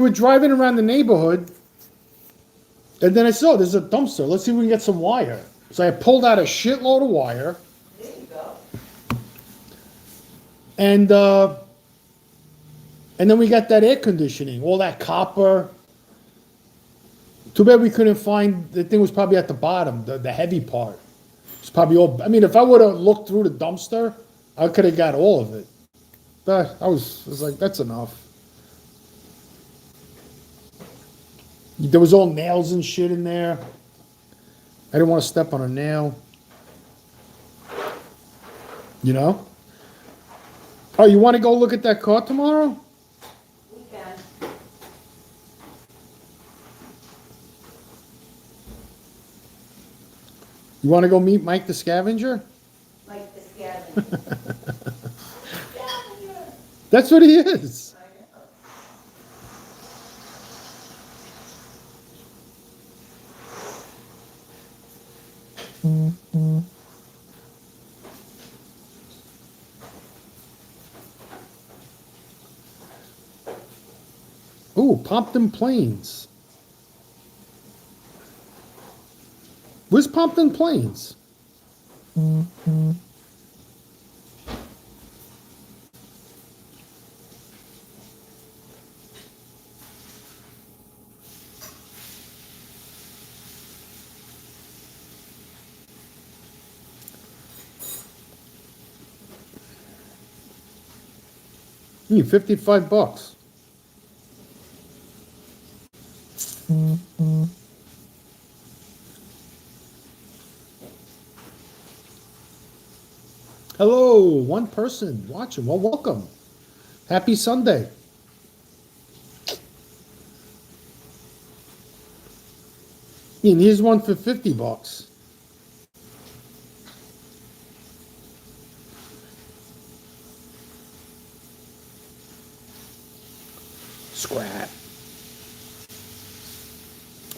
were driving around the neighborhood, and then I saw there's a dumpster. Let's see if we can get some wire. So I pulled out a shitload of wire. There you go. And then we got that air conditioning, all that copper. Too bad we couldn't find, the thing was probably at the bottom, the heavy part. It's probably all, I mean, if I would have looked through the dumpster, I could have got all of it. But I was like, that's enough. There was all nails and shit in there. I didn't want to step on a nail. You know? Oh, you want to go look at that car tomorrow? We can. You want to go meet Mike the Scavenger? Like the scavenger. Scavenger! That's what he is. I know. Ooh, Pompton Plains. Where's Pompton Plains? $55. Hello, one person watching. Well, welcome. Happy Sunday. And here's one for $50. Scrap.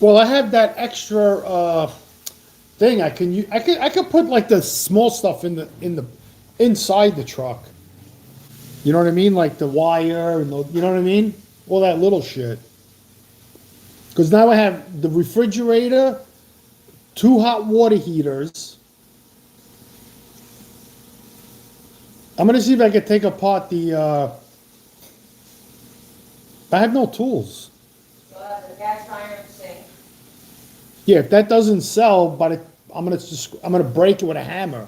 Well, I have that extra thing I can use. I could put like the small stuff in the inside the truck. You know what I mean? Like the wire and the, you know what I mean? All that little shit. Because now I have the refrigerator, 2 hot water heaters. I'm gonna see if I can take apart the. I have no tools. The gas iron sink. Yeah, if that doesn't sell, but I'm gonna break it with a hammer.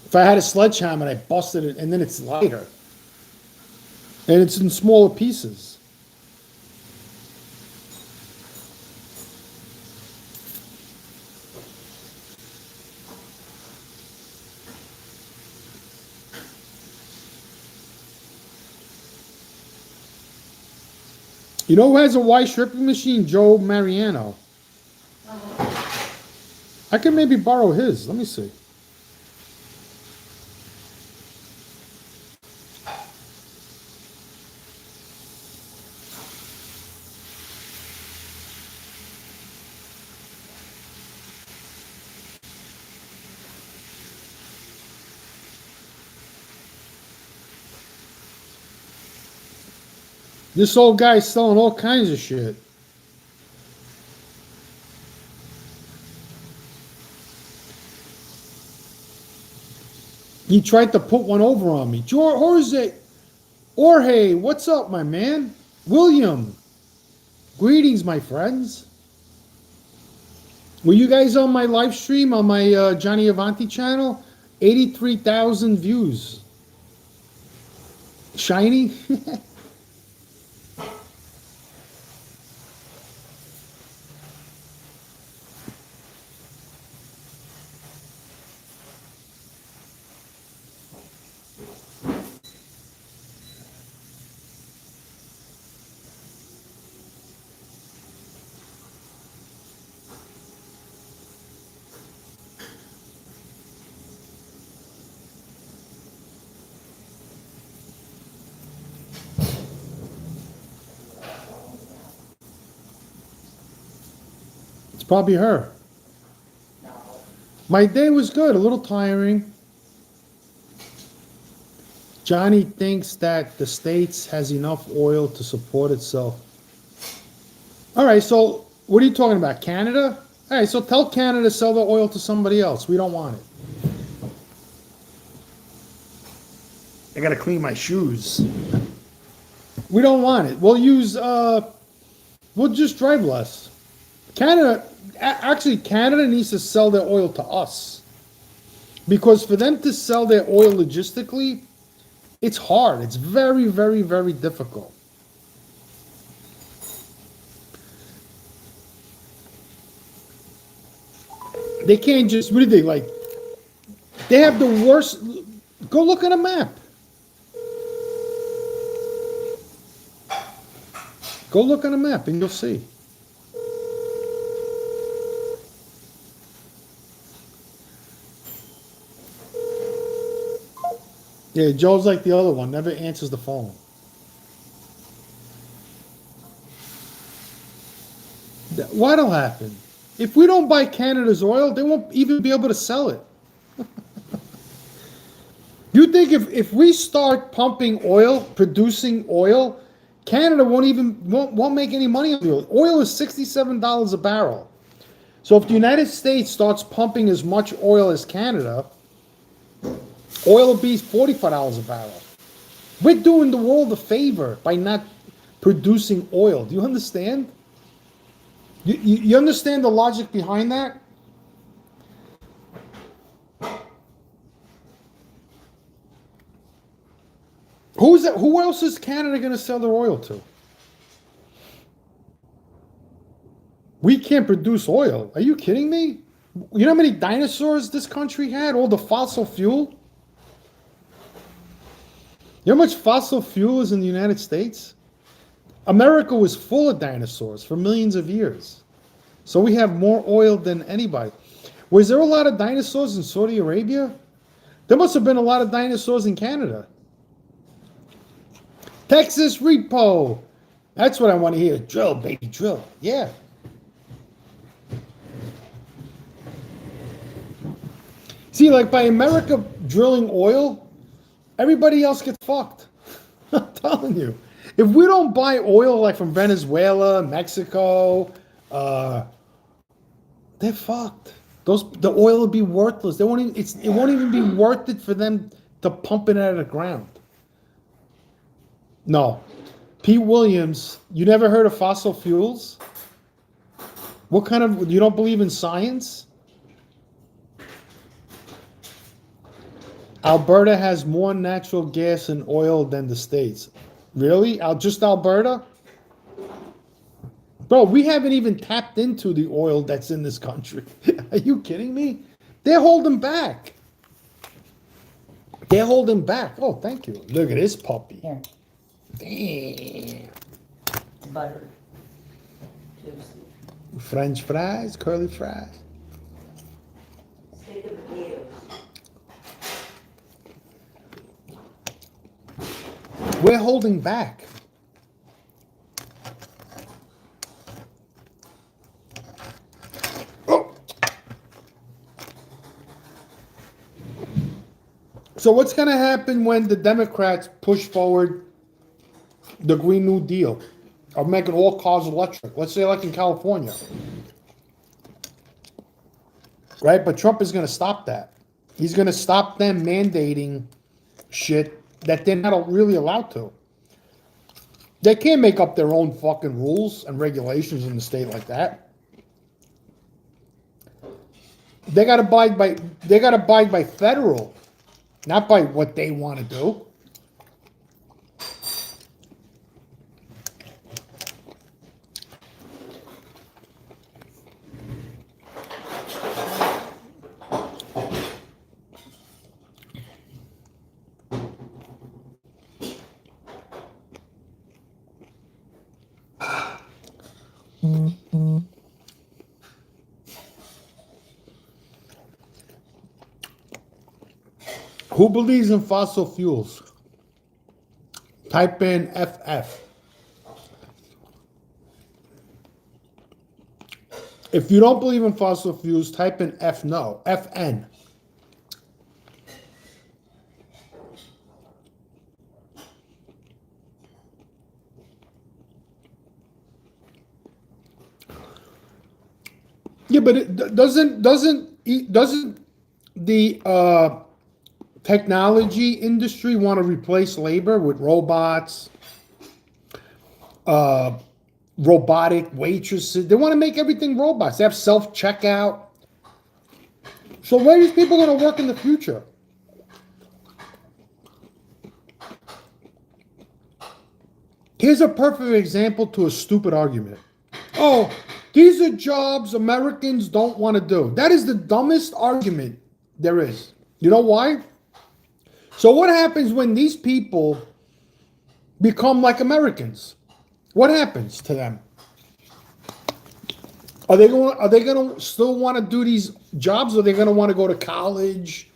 If I had a sledgehammer and I busted it, and then it's lighter, and it's in smaller pieces. You know who has a wire stripping machine? Joe Mariano. I can maybe borrow his. Let me see. This old guy's selling all kinds of shit. He tried to put one over on me. Jorge, what's up, my man? William, greetings, my friends. Were you guys on my live stream on my JohnAvanti channel? 83,000 views. Shiny? It's probably her. No. My day was good, a little tiring. Johnny thinks that the States has enough oil to support itself. All right, so what are you talking about? Canada? All right, so tell Canada to sell the oil to somebody else. We don't want it. I gotta clean my shoes. We don't want it. We'll just drive less. Actually, Canada needs to sell their oil to us. Because for them to sell their oil logistically, it's hard. It's very, very, very difficult. They can't just, what do they like? They have the worst. Go look at a map. Go look at a map and you'll see. Yeah, Joe's like the other one, never answers the phone. What'll happen? If we don't buy Canada's oil, they won't even be able to sell it. You think if we start pumping oil, producing oil, Canada won't make any money on the oil. Oil is $67 a barrel. So if the United States starts pumping as much oil as Canada, oil will be $45 a barrel. We're doing the world a favor by not producing oil. Do you understand? You understand the logic behind that? Who else is Canada going to sell their oil to? We can't produce oil. Are you kidding me? You know how many dinosaurs this country had? All the fossil fuel? You know how much fossil fuel is in the United States? America was full of dinosaurs for millions of years. So we have more oil than anybody. Was there a lot of dinosaurs in Saudi Arabia? There must have been a lot of dinosaurs in Canada. Texas repo. That's what I want to hear. Drill, baby, drill. Yeah. See, like by America drilling oil, everybody else gets fucked. I'm telling you. If we don't buy oil like from Venezuela, Mexico, they're fucked. The oil will be worthless. It won't even be worth it for them to pump it out of the ground. No. Pete Williams, you never heard of fossil fuels? You don't believe in science? Alberta has more natural gas and oil than the States. Really? Just Alberta? Bro, we haven't even tapped into the oil that's in this country. Are you kidding me? They're holding back. They're holding back. Oh, thank you. Look at this puppy. Here, Damn. butter. Juicy. French fries, curly fries. Stick of potatoes. We're holding back. Oh. So what's going to happen when the Democrats push forward the Green New Deal of making all cars electric? Let's say like in California. Right? But Trump is going to stop that. He's going to stop them mandating shit that they're not really allowed to. They can't make up their own fucking rules and regulations in the state like that. They got to abide by federal, not by what they want to do. Who believes in fossil fuels? Type in FF. If you don't believe in fossil fuels, type in F no, FN. Yeah, but doesn't the technology industry want to replace labor with robots, uh, robotic waitresses? They want to make everything robots. They have self checkout. So where are these people going to work in the future? Here's a perfect example to a stupid argument. Oh, these are jobs Americans don't want to do. That is the dumbest argument there is. You know why? So what happens when these people become like Americans? What happens to them? Are they going to still want to do these jobs, or are they going to want to go to college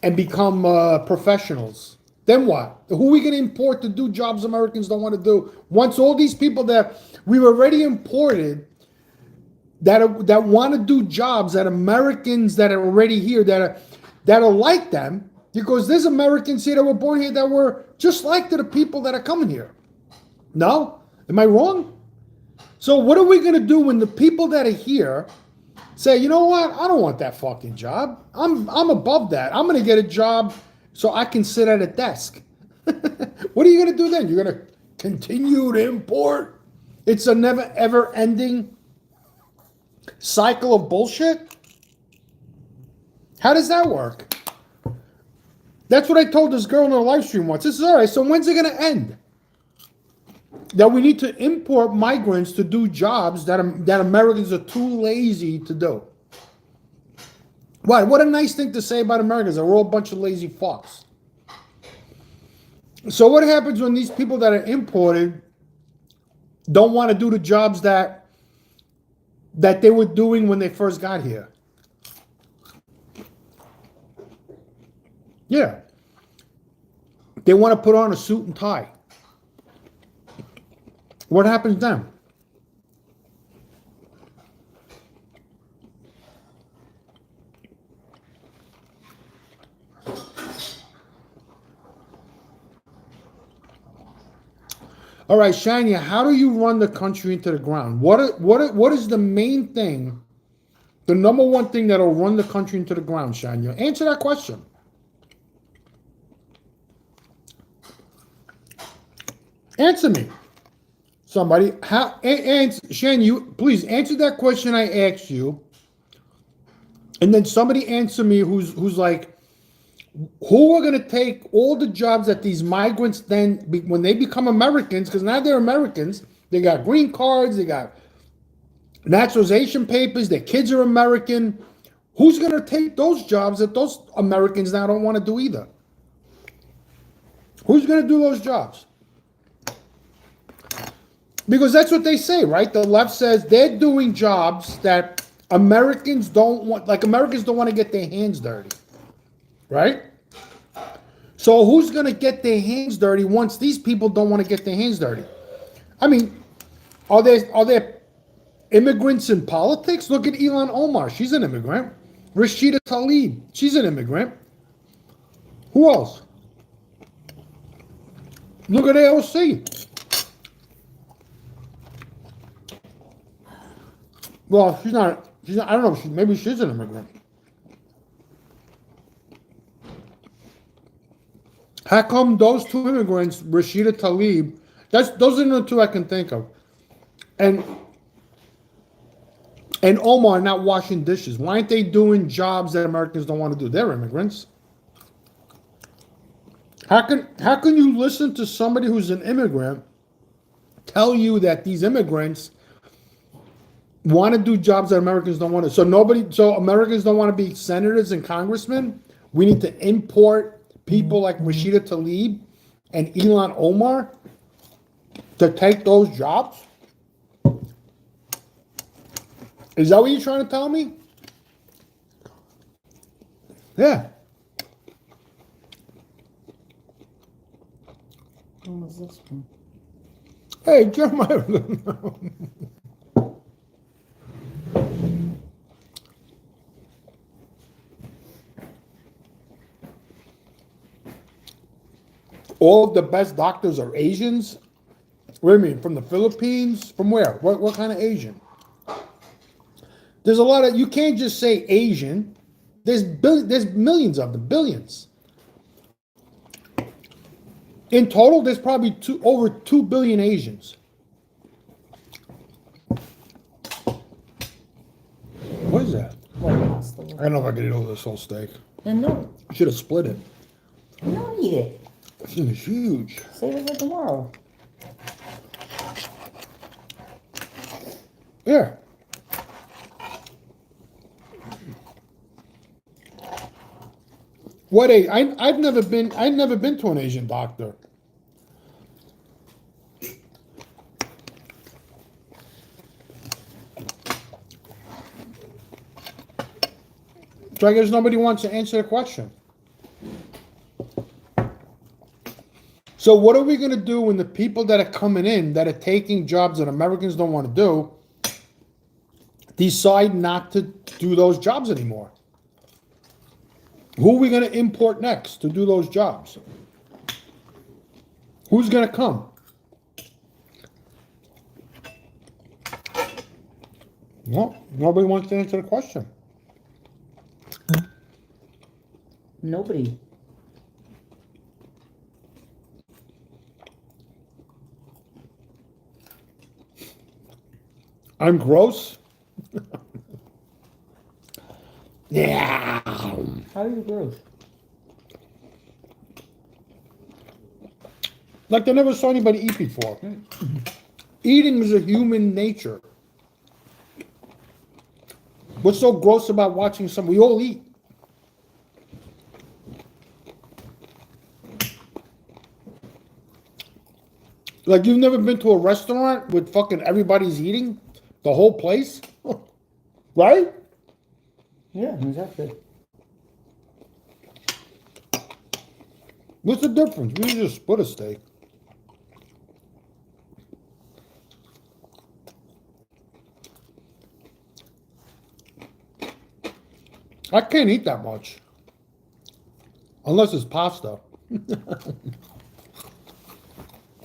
and become professionals? Then what? Who are we going to import to do jobs Americans don't want to do? Once all these people that we've already imported that want to do jobs that Americans that are already here that are like them, because there's Americans here that were born here that were just like the people that are coming here. No? Am I wrong? So what are we going to do when the people that are here say, you know what? I don't want that fucking job. I'm above that. I'm going to get a job so I can sit at a desk. What are you going to do then? You're going to continue to import? It's a never ever ending cycle of bullshit? How does that work? That's what I told this girl in her live stream once. This is all right. So when's it going to end? That we need to import migrants to do jobs that Americans are too lazy to do. What a nice thing to say about Americans. They're all a bunch of lazy fucks. So what happens when these people that are imported don't want to do the jobs that they were doing when they first got here? Yeah. They want to put on a suit and tie. What happens then? All right, Shania, how do you run the country into the ground? What is the main thing, the number one thing that'll run the country into the ground, Shania? Answer that question. Answer me. Somebody, Shan, you please answer that question I asked you, and then somebody answer me who's like, who are going to take all the jobs that these migrants then, when they become Americans, because now they're Americans, they got green cards, they got naturalization papers, their kids are American. Who's going to take those jobs that those Americans now don't want to do either? Who's going to do those jobs? Because that's what they say, right? The left says they're doing jobs that Americans don't want, like Americans don't want to get their hands dirty, right? So who's going to get their hands dirty once these people don't want to get their hands dirty? I mean, are there immigrants in politics? Look at Ilhan Omar. She's an immigrant. Rashida Tlaib. She's an immigrant. Who else? Look at AOC. Well, she's not, I don't know, maybe she's an immigrant. How come those two immigrants, Rashida Tlaib, those are the two I can think of, and Omar not washing dishes? Why aren't they doing jobs that Americans don't want to do? They're immigrants. How can you listen to somebody who's an immigrant tell you that these immigrants want to do jobs that Americans don't want to? So Americans don't want to be senators and congressmen? We need to import people like Rashida Tlaib and Ilhan Omar to take those jobs? Is that what you're trying to tell me? Yeah. When was this one? Hey, Jeremiah. All of the best doctors are Asians? What do you mean? From the Philippines? From where? What kind of Asian? There's a lot of, you can't just say Asian. There's millions of them, billions. In total, there's probably over 2 billion Asians. What is that? I don't know if I can eat over this whole steak. Then no, Should have split it. don't eat it. This thing is huge. Save it for tomorrow. Yeah. What I've never been to an Asian doctor. So I guess nobody wants to answer the question. So what are we going to do when the people that are coming in, that are taking jobs that Americans don't want to do, decide not to do those jobs anymore? Who are we going to import next to do those jobs? Who's going to come? Well, nobody wants to answer the question. Nobody. I'm gross. Yeah. How are you gross? Like I never saw anybody eat before. Eating is a human nature. What's so gross about watching some? We all eat. Like you've never been to a restaurant with fucking everybody's eating? The whole place? Right? Yeah, exactly. What's the difference? We just split a steak. I can't eat that much. Unless it's pasta.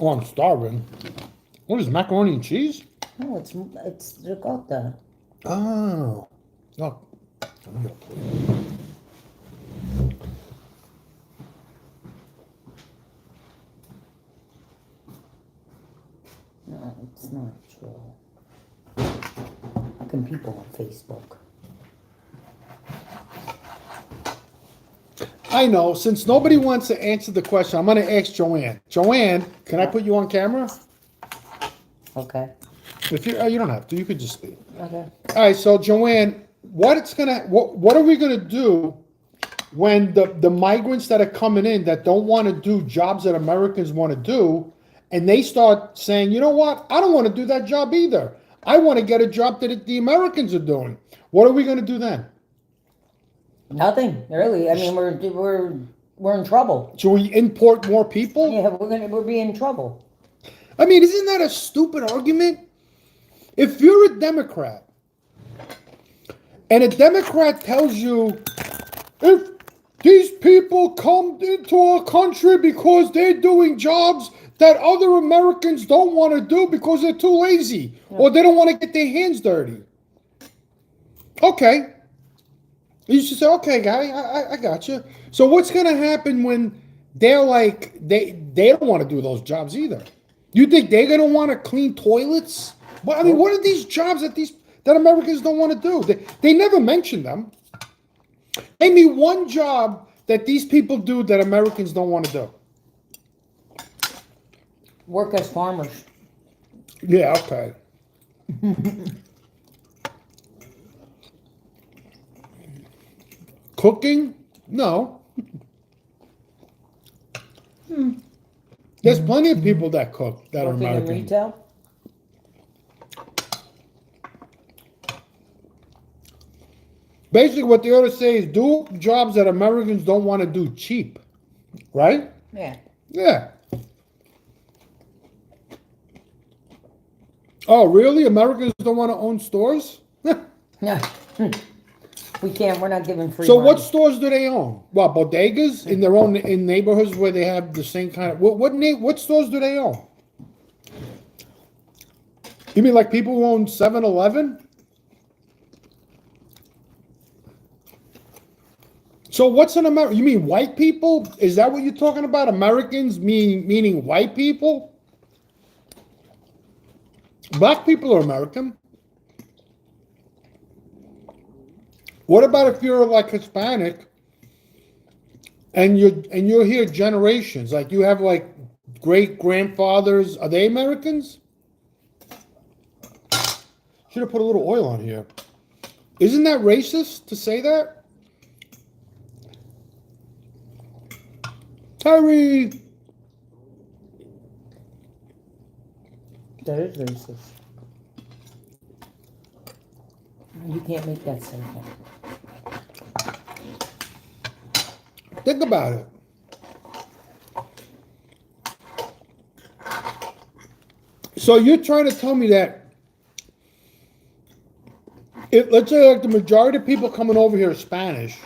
Oh, I'm starving. What is macaroni and cheese? No, it's ricotta. Oh. Look. No, it's not true. How can people on Facebook? I know. Since nobody wants to answer the question, I'm going to ask Joanne. Joanne, can I put you on camera? Okay. If you don't have to. You could just speak. Okay. All right. So Joanne, what are we going to do when the migrants that are coming in that don't want to do jobs that Americans want to do, and they start saying, you know what? I don't want to do that job either. I want to get a job that the Americans are doing. What are we going to do then? Nothing really. I mean, we're in trouble. Should we import more people? Yeah, we're being in trouble. I mean, isn't that a stupid argument? If you're a Democrat, and a Democrat tells you, if these people come into our country because they're doing jobs that other Americans don't want to do because they're too lazy, or they don't want to get their hands dirty. Okay. You should say, okay, guy, I got you. So what's going to happen when they're like, they don't want to do those jobs either? You think they're going to want to clean toilets? Well, I mean, what are these jobs that Americans don't want to do? They never mention them. Name me one job that these people do that Americans don't want to do. Work as farmers. Yeah, okay. Cooking? No. There's plenty of people that cook that are Working in American. retail. Basically, what they ought to say is do jobs that Americans don't want to do cheap. Right? Yeah. Yeah. Oh, really? Americans don't want to own stores? No. We can't. We're not giving free. So money. what stores do they own? What, bodegas in neighborhoods where they have the same kind of what stores do they own? You mean like people who own 7-Eleven? So what's an American? You mean white people? Is that what you're talking about? Americans meaning white people? Black people are American. What about if you're like Hispanic and you're here generations? Like you have like great grandfathers. Are they Americans? Should have put a little oil on here. Isn't that racist to say that? Terry. That is racist. You can't make that statement. Think about it. So you're trying to tell me that let's say like the majority of people coming over here are Spanish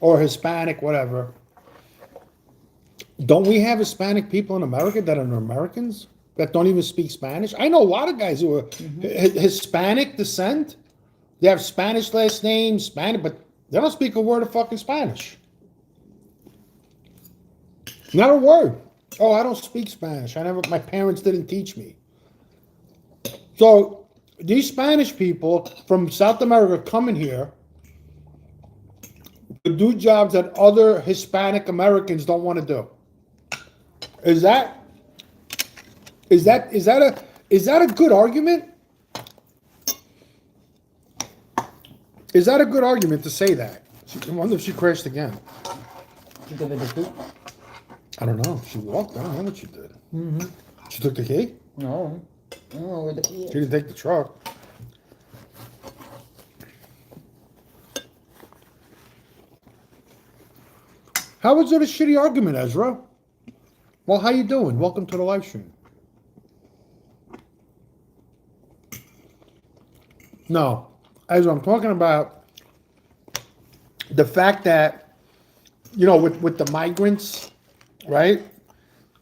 or Hispanic, whatever. Don't we have Hispanic people in America that are Americans that don't even speak Spanish? I know a lot of guys who are Hispanic descent. They have Spanish last names, Spanish, but they don't speak a word of fucking Spanish. Not a word. Oh, I don't speak Spanish. My parents didn't teach me. So these Spanish people from South America coming here to do jobs that other Hispanic Americans don't want to do. Is that a good argument? Is that a good argument to say that? I wonder if she crashed again. Did you give it a boot? I don't know. She walked. I don't know what she did. Mm-hmm. She took the key? No. I don't know where the key is. She didn't take the truck. How was it a shitty argument, Ezra? Well, how you doing? Welcome to the live stream. No, Ezra, I'm talking about the fact that, you know, with the migrants, right,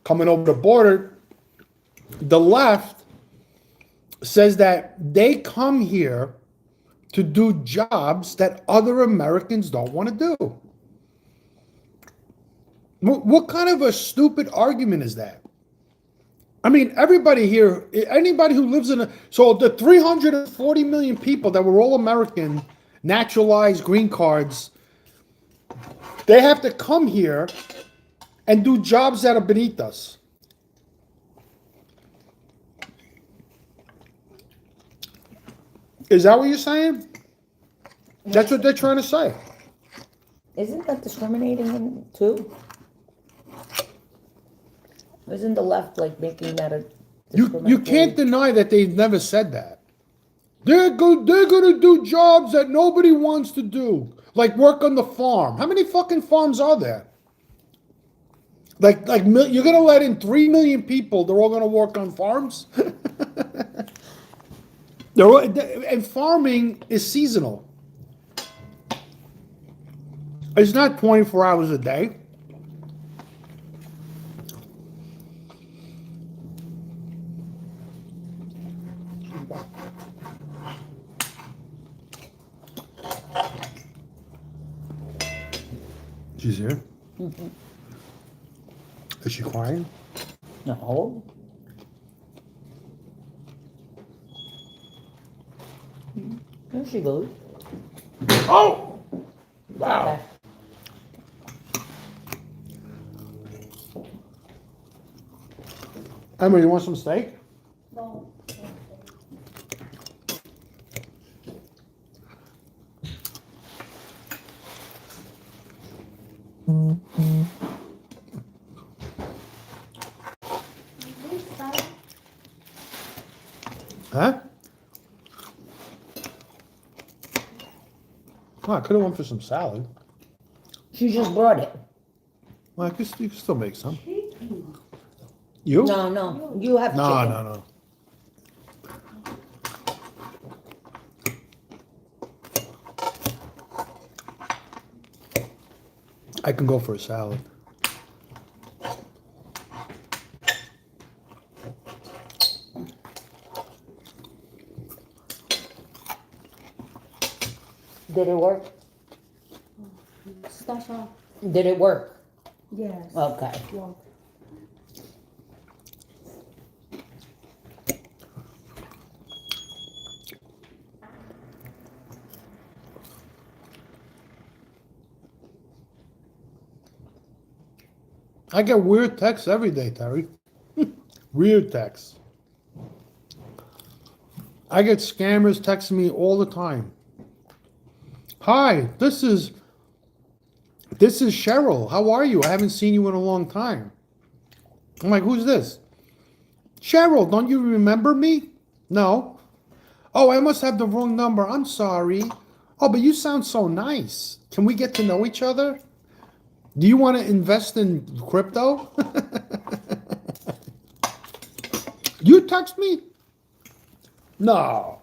coming over the border, the left says that they come here to do jobs that other Americans don't want to do. What kind of a stupid argument is that? I mean, everybody here, anybody who lives so the 340 million people that were all American, naturalized green cards, they have to come here and do jobs that are beneath us. Is that what you're saying? That's what they're trying to say. Isn't that discriminating too? Isn't the left like making that a You can't deny that they've never said that. They're gonna do jobs that nobody wants to do, like work on the farm. How many fucking farms are there? Like you're gonna let in 3 million people? They're all gonna work on farms. And farming is seasonal. It's not 24 hours a day. She's here? Mm-hmm. Is she crying? No. There she goes. Oh! Wow. Emily, you want some steak? No. Huh? Oh, I could have went for some salad. She just brought it. Well, you can still make some. You? No. You have No, chicken. no. I can go for a salad. Did it work? Sasha. Did it work? Yes. Okay. Well, I get weird texts every day, Terry. Weird texts. I get scammers texting me all the time. Hi, this is Cheryl. How are you? I haven't seen you in a long time. I'm like, who's this? Cheryl, don't you remember me? No. Oh, I must have the wrong number. I'm sorry. Oh, but you sound so nice. Can we get to know each other? Do you want to invest in crypto? You text me? No.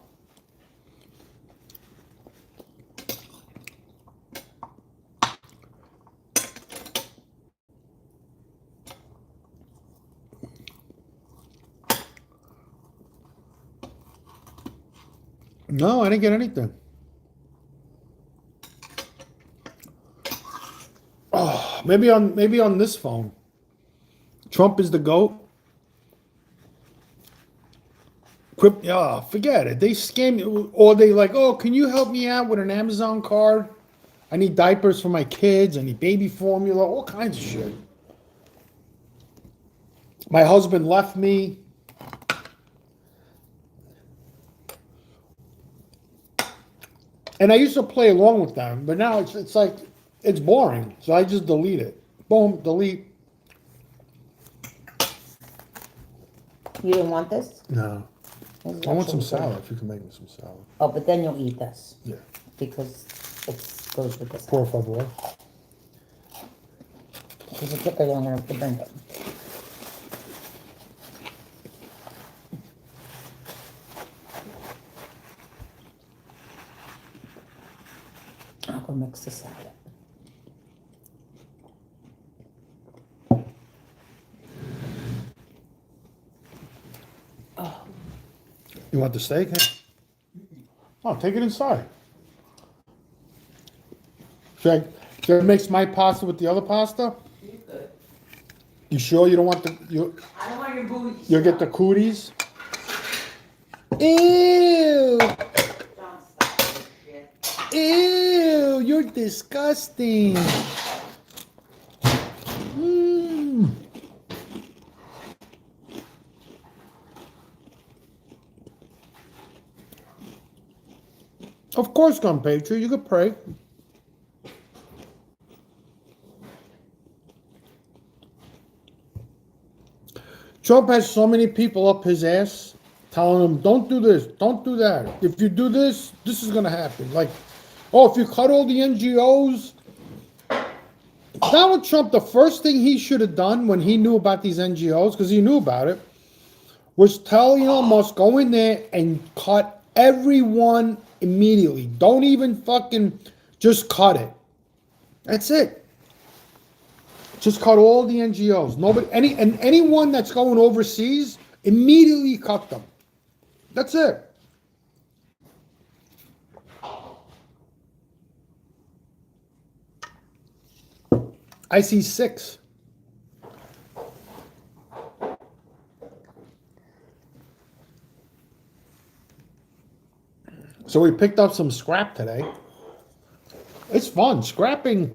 No, I didn't get anything. Oh, maybe on this phone. Trump is the GOAT. Forget it. They scam you, or they like, oh, can you help me out with an Amazon card? I need diapers for my kids. I need baby formula. All kinds of shit. My husband left me. And I used to play along with them, but now it's like, it's boring. So I just delete it. Boom, delete. You didn't want this? No. This is I want some actually good. salad, if you can make me some salad. Oh, but then you'll eat this. Yeah. Because it goes with this. Por favor. Because it took her long enough to drink it. I'll go mix the salad. Oh, You want the steak? Oh, take it inside. Should I mix my pasta with the other pasta? You good. You sure you don't want I don't want your booty. you'll get the cooties? Ew! John, stop this shit. Ew! You're disgusting. Mm. Of course, compatriot, you could pray. Trump has so many people up his ass telling him, don't do this, don't do that. If you do this, this is going to happen. Like, oh, if you cut all the NGOs. Donald Trump, the first thing he should have done when he knew about these NGOs, because he knew about it, was tell Elon Musk, go in there and cut everyone immediately. Don't even fucking just cut it. That's it. Just cut all the NGOs. Anyone that's going overseas, immediately cut them. That's it. I see 6. So we picked up some scrap today. It's fun. Scrapping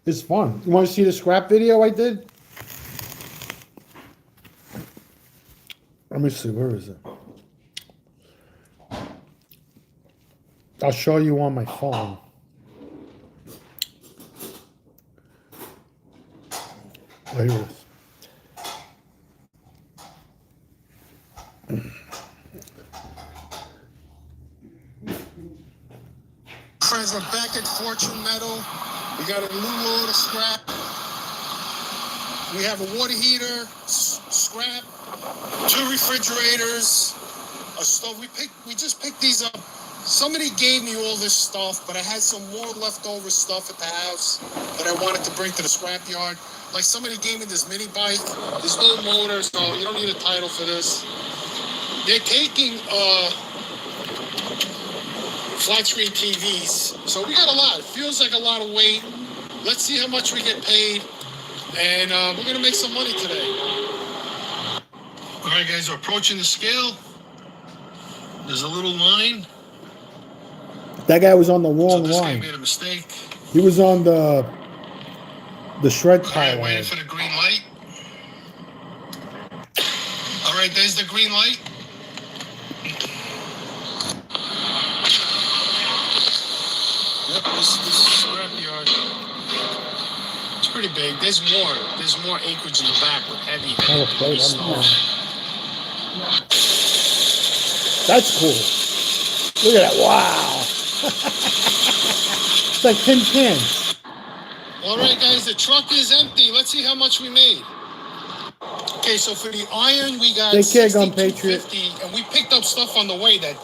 is fun. You want to see the scrap video I did? Let me see. Where is it? I'll show you on my phone. Here it is. Friends, we're back at Fortune Metal. We got a new load of scrap. We have a water heater, scrap, 2 refrigerators, a stove. We just picked these up. Somebody gave me all this stuff, but I had some more leftover stuff at the house that I wanted to bring to the scrapyard. Like somebody gave me this mini bike. There's no motor, so you don't need a title for this. They're taking flat screen TVs. So we got a lot. It feels like a lot of weight. Let's see how much we get paid. And we're going to make some money today. All right, guys, we're approaching the scale. There's a little line. That guy was on the wrong This guy line. made a mistake. He was on the shred All pile right, waiting line. for the green light. All right, there's the green light. Yep, this is Scrapyard. It's pretty big. There's more acreage in the back with heavy stuff. That's cool. Look at that. Wow. It's like tin cans. All right, guys, the truck is empty. Let's see how much we made. Okay, so for the iron, we got Take care, Gun Patriot. $62.50, and we picked up stuff on the way that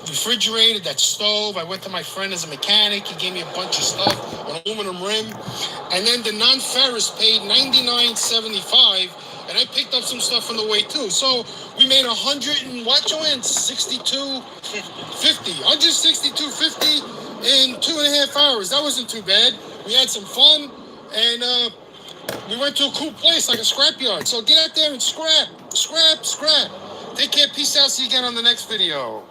refrigerator, that stove. I went to my friend as a mechanic. He gave me a bunch of stuff, an aluminum rim, and then the non-ferrous paid $99.75, and I picked up some stuff on the way too. So we made $162.50 in 2.5 hours. That wasn't too bad. We had some fun, and we went to a cool place like a scrapyard. So get out there and scrap. Take care. Peace out. See you again on the next video.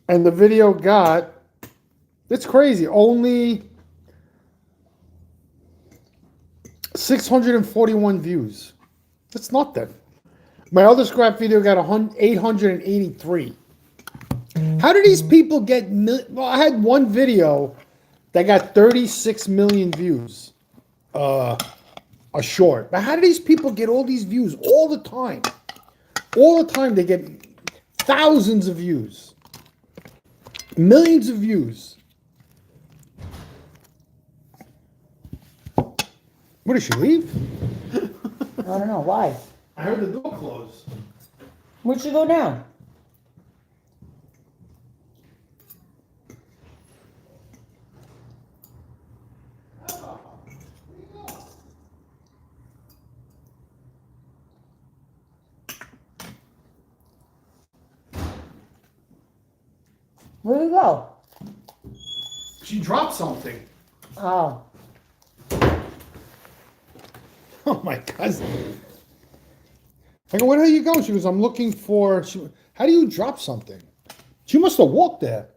And the video got, it's crazy, only 641 views. That's nothing. My other scrap video got 883. How do these people get, well, I had one video that got 36 million views. A short. But how do these people get all these views all the time? All the time they get thousands of views. Millions of views. What, did she leave? I don't know, why? I heard the door close. Where'd she go now? Where'd you go? She dropped something. Oh. Oh my cousin. I go, where the hell you go? She goes, I'm looking for, how do you drop something? She must have walked there.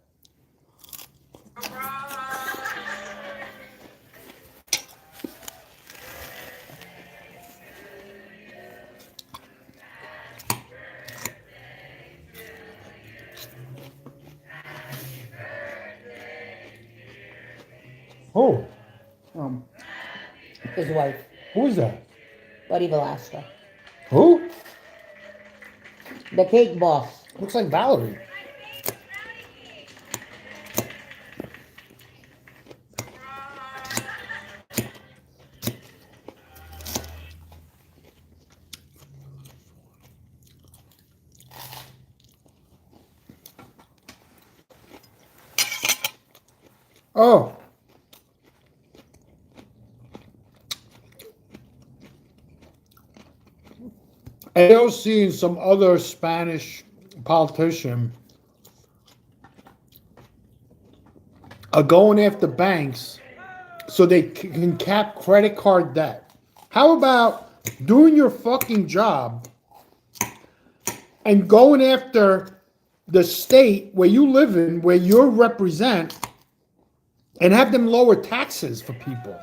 Oh, His wife, who is that? Buddy Velasco. Who? The cake boss. Looks like Valerie. Oh. AOC and some other Spanish politician are going after banks so they can cap credit card debt. How about doing your fucking job and going after the state where you live in, where you represent, and have them lower taxes for people?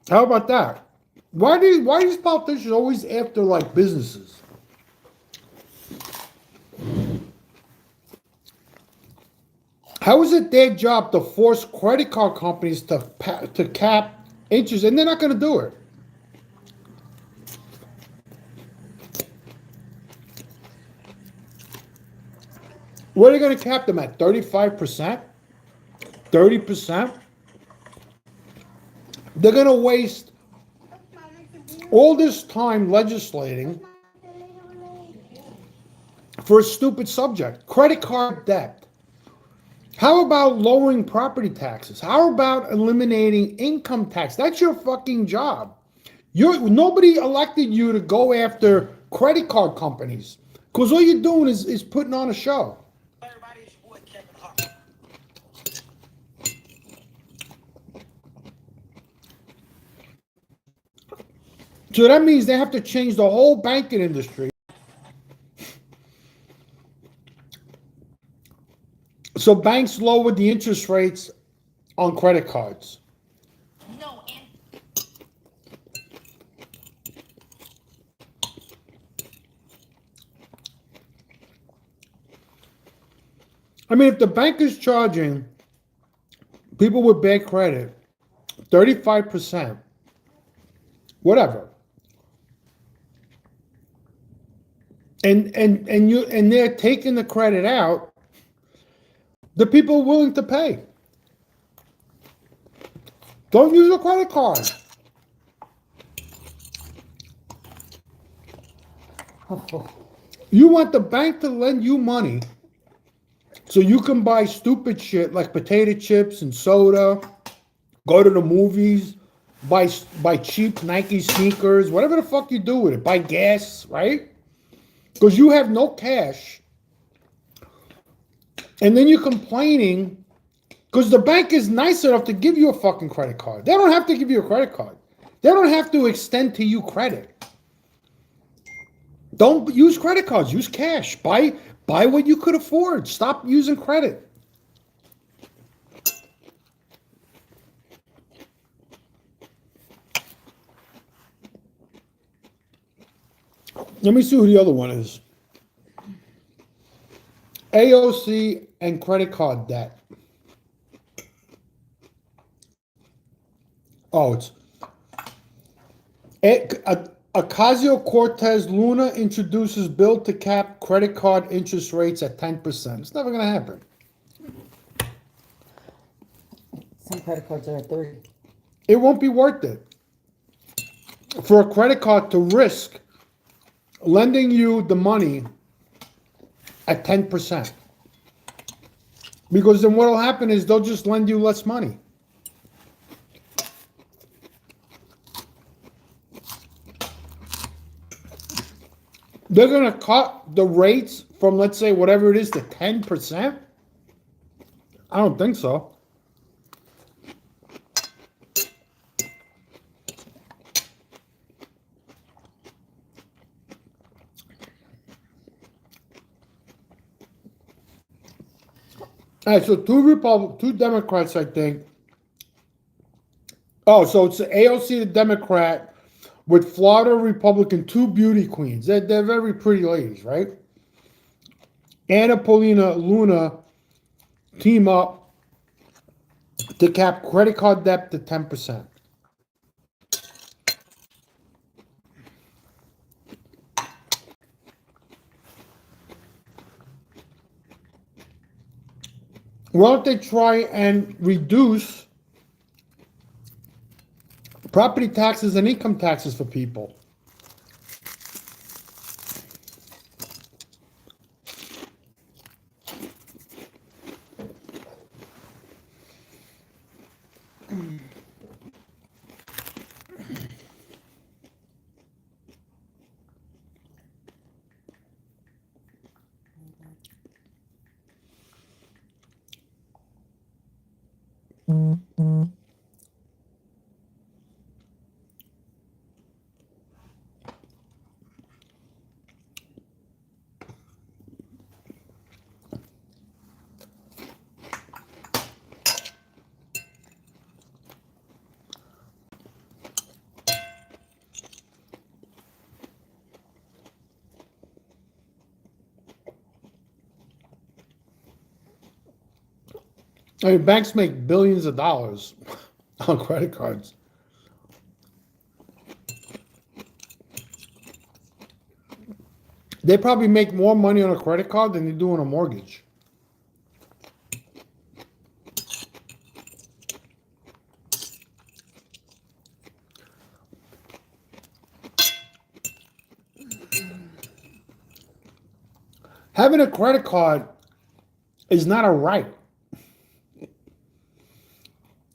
How about that? Why are these politicians always after like businesses? How is it their job to force credit card companies to cap interest, and they're not going to do it? What are they going to cap them at? 35%? 30%? They're going to waste all this time legislating for a stupid subject. Credit card debt. How about lowering property taxes? How about eliminating income tax? That's your fucking job. Nobody elected you to go after credit card companies because all you're doing is putting on a show. Everybody, it's your boy Kevin Hart. So that means they have to change the whole banking industry. So banks lowered the interest rates on credit cards. No, and I mean, if the bank is charging people with bad credit 35%, whatever, and they're taking the credit out, the people are willing to pay. Don't use a credit card. You want the bank to lend you money so you can buy stupid shit like potato chips and soda, go to the movies, buy cheap Nike sneakers, whatever the fuck you do with it, buy gas, right? Because you have no cash. And then you're complaining because the bank is nice enough to give you a fucking credit card. They don't have to give you a credit card. They don't have to extend to you credit. Don't use credit cards. Use cash. Buy what you could afford. Stop using credit. Let me see who the other one is. AOC and credit card debt. Oh, it's Ocasio-Cortez Luna introduces bill to cap credit card interest rates at 10%. It's never going to happen. Some credit cards are at 30. It won't be worth it for a credit card to risk lending you the money at 10%. Because then what will happen is they'll just lend you less money. They're going to cut the rates from, let's say, whatever it is to 10%? I don't think so. All right, so two Democrats, I think. Oh, so it's the AOC, the Democrat, with Florida Republican, two beauty queens. They're very pretty ladies, right? Anna Paulina Luna team up to cap credit card debt to 10%. Why don't they try and reduce property taxes and income taxes for people? I mean, banks make billions of dollars on credit cards. They probably make more money on a credit card than they do on a mortgage. Having a credit card is not a right.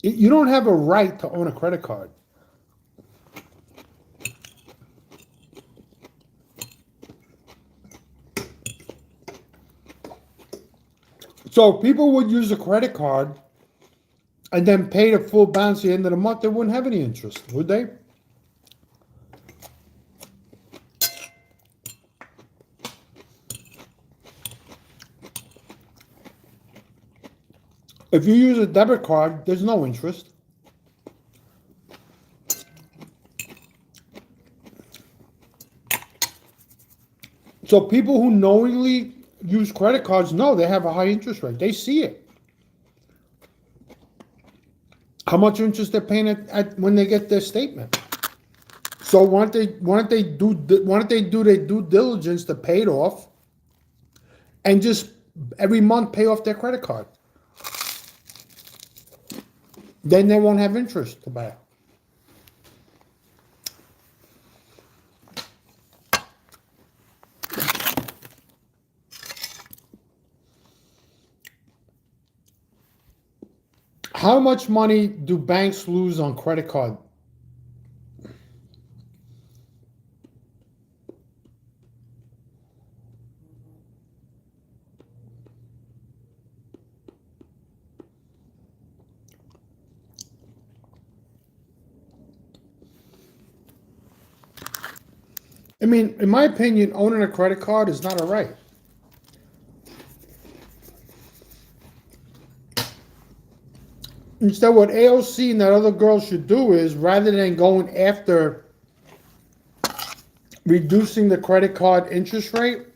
You don't have a right to own a credit card. So if people would use a credit card and then pay the full balance at the end of the month, they wouldn't have any interest, would they? If you use a debit card, there's no interest. So people who knowingly use credit cards know they have a high interest rate. They see it. How much interest they're paying at when they get their statement. So why don't they do their due diligence to pay it off, and just every month pay off their credit card? Then they won't have interest to buy. How much money do banks lose on credit card? I mean, in my opinion, owning a credit card is not a right. Instead, what AOC and that other girl should do is, rather than going after reducing the credit card interest rate,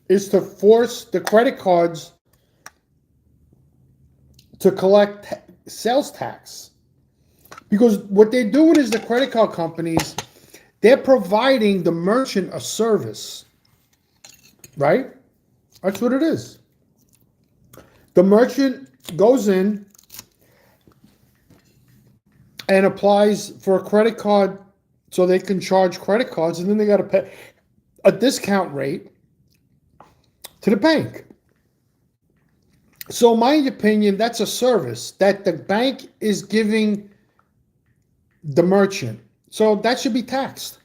is to force the credit cards to collect sales tax. Because what they're doing is the credit card companies, they're providing the merchant a service, right? That's what it is. The merchant goes in and applies for a credit card so they can charge credit cards, and then they got to pay a discount rate to the bank. So in my opinion, that's a service that the bank is giving the merchant. So that should be taxed.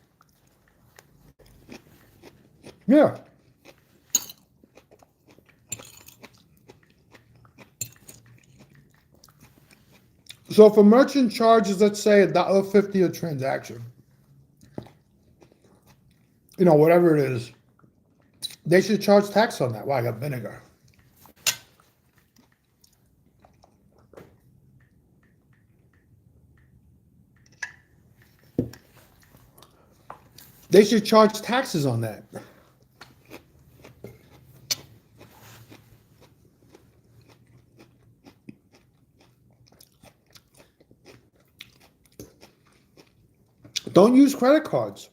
Yeah. So if a merchant charges, let's say $1.50 a transaction, you know, whatever it is, they should charge tax on that. Well, I got vinegar. They should charge taxes on that. Don't use credit cards.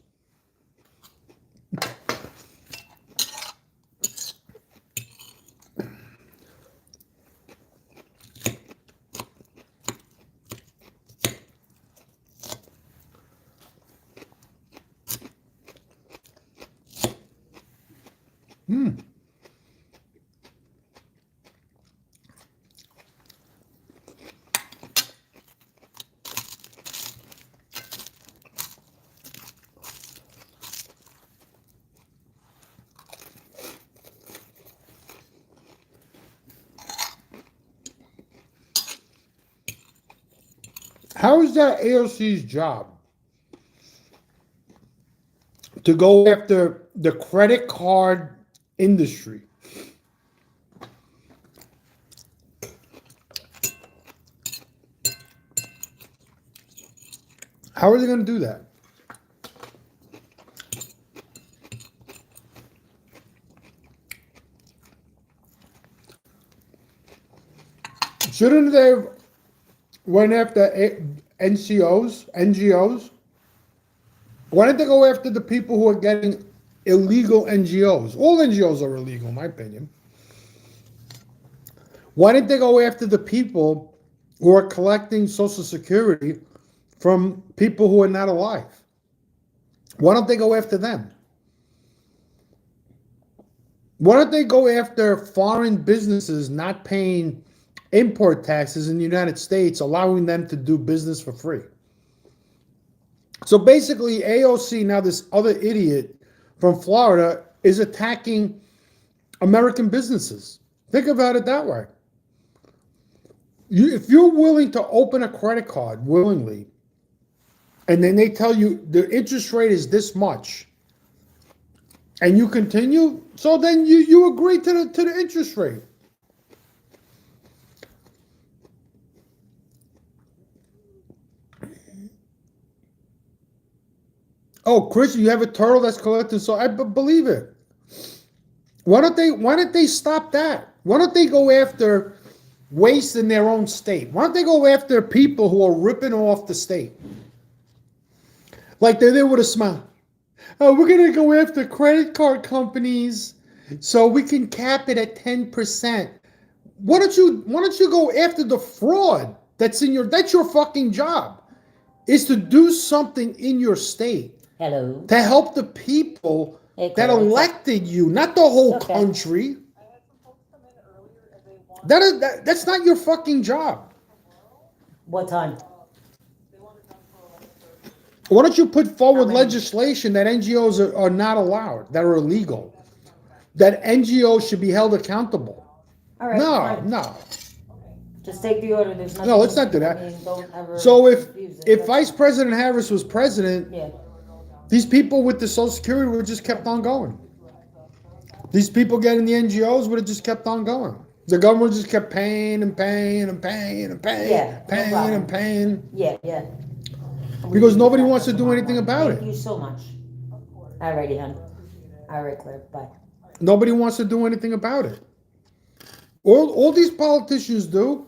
How is that AOC's job? To go after the credit card industry. How are they going to do that? Shouldn't they have went after NGOs? Why didn't they go after the people who are getting illegal NGOs? All NGOs are illegal, in my opinion. Why didn't they go after the people who are collecting Social Security from people who are not alive? Why don't they go after them? Why don't they go after foreign businesses not paying import taxes in the United States, allowing them to do business for free? So basically, AOC, now this other idiot from Florida, is attacking American businesses, Think about it that way. If you're willing to open a credit card willingly, and then they tell you the interest rate is this much, and you continue, so then you agree to the interest rate. Oh, Chris, you have a turtle that's collecting, so I believe it. Why don't they stop that? Why don't they go after waste in their own state? Why don't they go after people who are ripping off the state? Like they're there with a smile. Oh, we're gonna go after credit card companies so we can cap it at 10%. Why don't you go after the fraud that's your fucking job, is to do something in your state. Hello. To help the people Hey, that Carl, elected you, not the whole Okay. country. That's not your fucking job. What time? Why don't you put forward How many? legislation that NGOs are not allowed, that are illegal, that NGOs should be held accountable? All right. No, fine. no. Just take the order. There's nothing. No, let's not do that. I mean, don't ever So if confuse it. if Vice President Harris was president, Yeah. these people with the Social Security would have just kept on going. These people getting the NGOs would have just kept on going. The government just kept paying and paying and paying and paying, Yeah, no paying problem. and paying. Yeah. Yeah. Because nobody wants to do anything about Thank it. you so much. Alrighty, hon. All right, Claire. Bye. Nobody wants to do anything about it. All these politicians do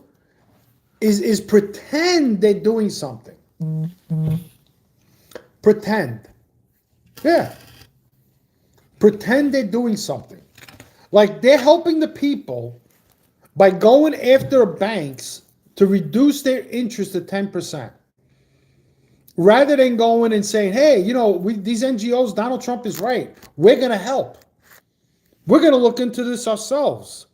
is pretend they're doing something. Pretend. Yeah. Pretend they're doing something. Like they're helping the people by going after banks to reduce their interest to 10%. Rather than going and saying, hey, these NGOs, Donald Trump is right. We're going to help. We're going to look into this ourselves.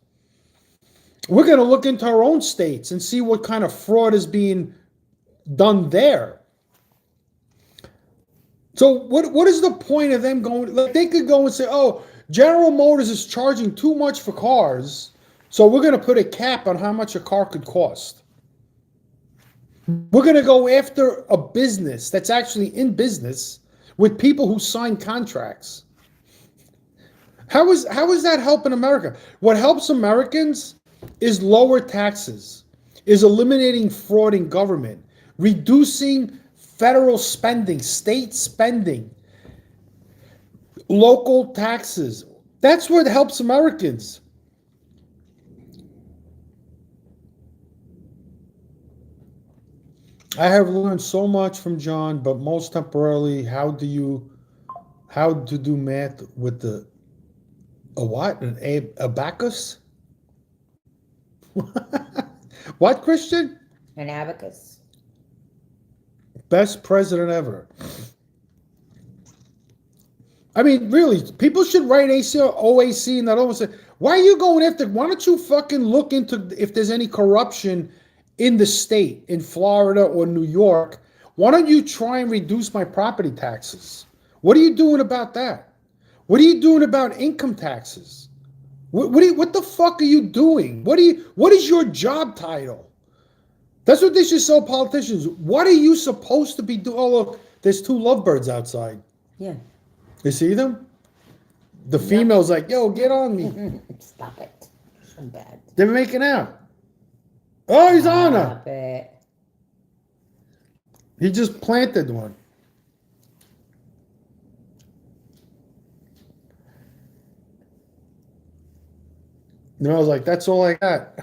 We're going to look into our own states and see what kind of fraud is being done there. So what is the point of them going? Like they could go and say, oh, General Motors is charging too much for cars, so we're going to put a cap on how much a car could cost. We're going to go after a business that's actually in business with people who sign contracts. How is that helping America? What helps Americans is lower taxes, is eliminating fraud in government, reducing federal spending, state spending, local taxes. That's what helps Americans. I have learned so much from John, but most temporarily, how to do math with a what? An abacus? What, Christian? An abacus. Best president ever. I mean, really, people should write OAC and that almost say, why are you going after? Why don't you fucking look into if there's any corruption in the state, in Florida or New York? Why don't you try and reduce my property taxes? What are you doing about that? What are you doing about income taxes? What the fuck are you doing? What is your job title? That's what they should tell politicians. What are you supposed to be doing? Oh, look, there's two lovebirds outside. Yeah. You see them? The female's like, yo, get on me. Stop it. So bad. They're making out. Oh, he's on her. Stop it. He just planted one. And I was like, that's all I got.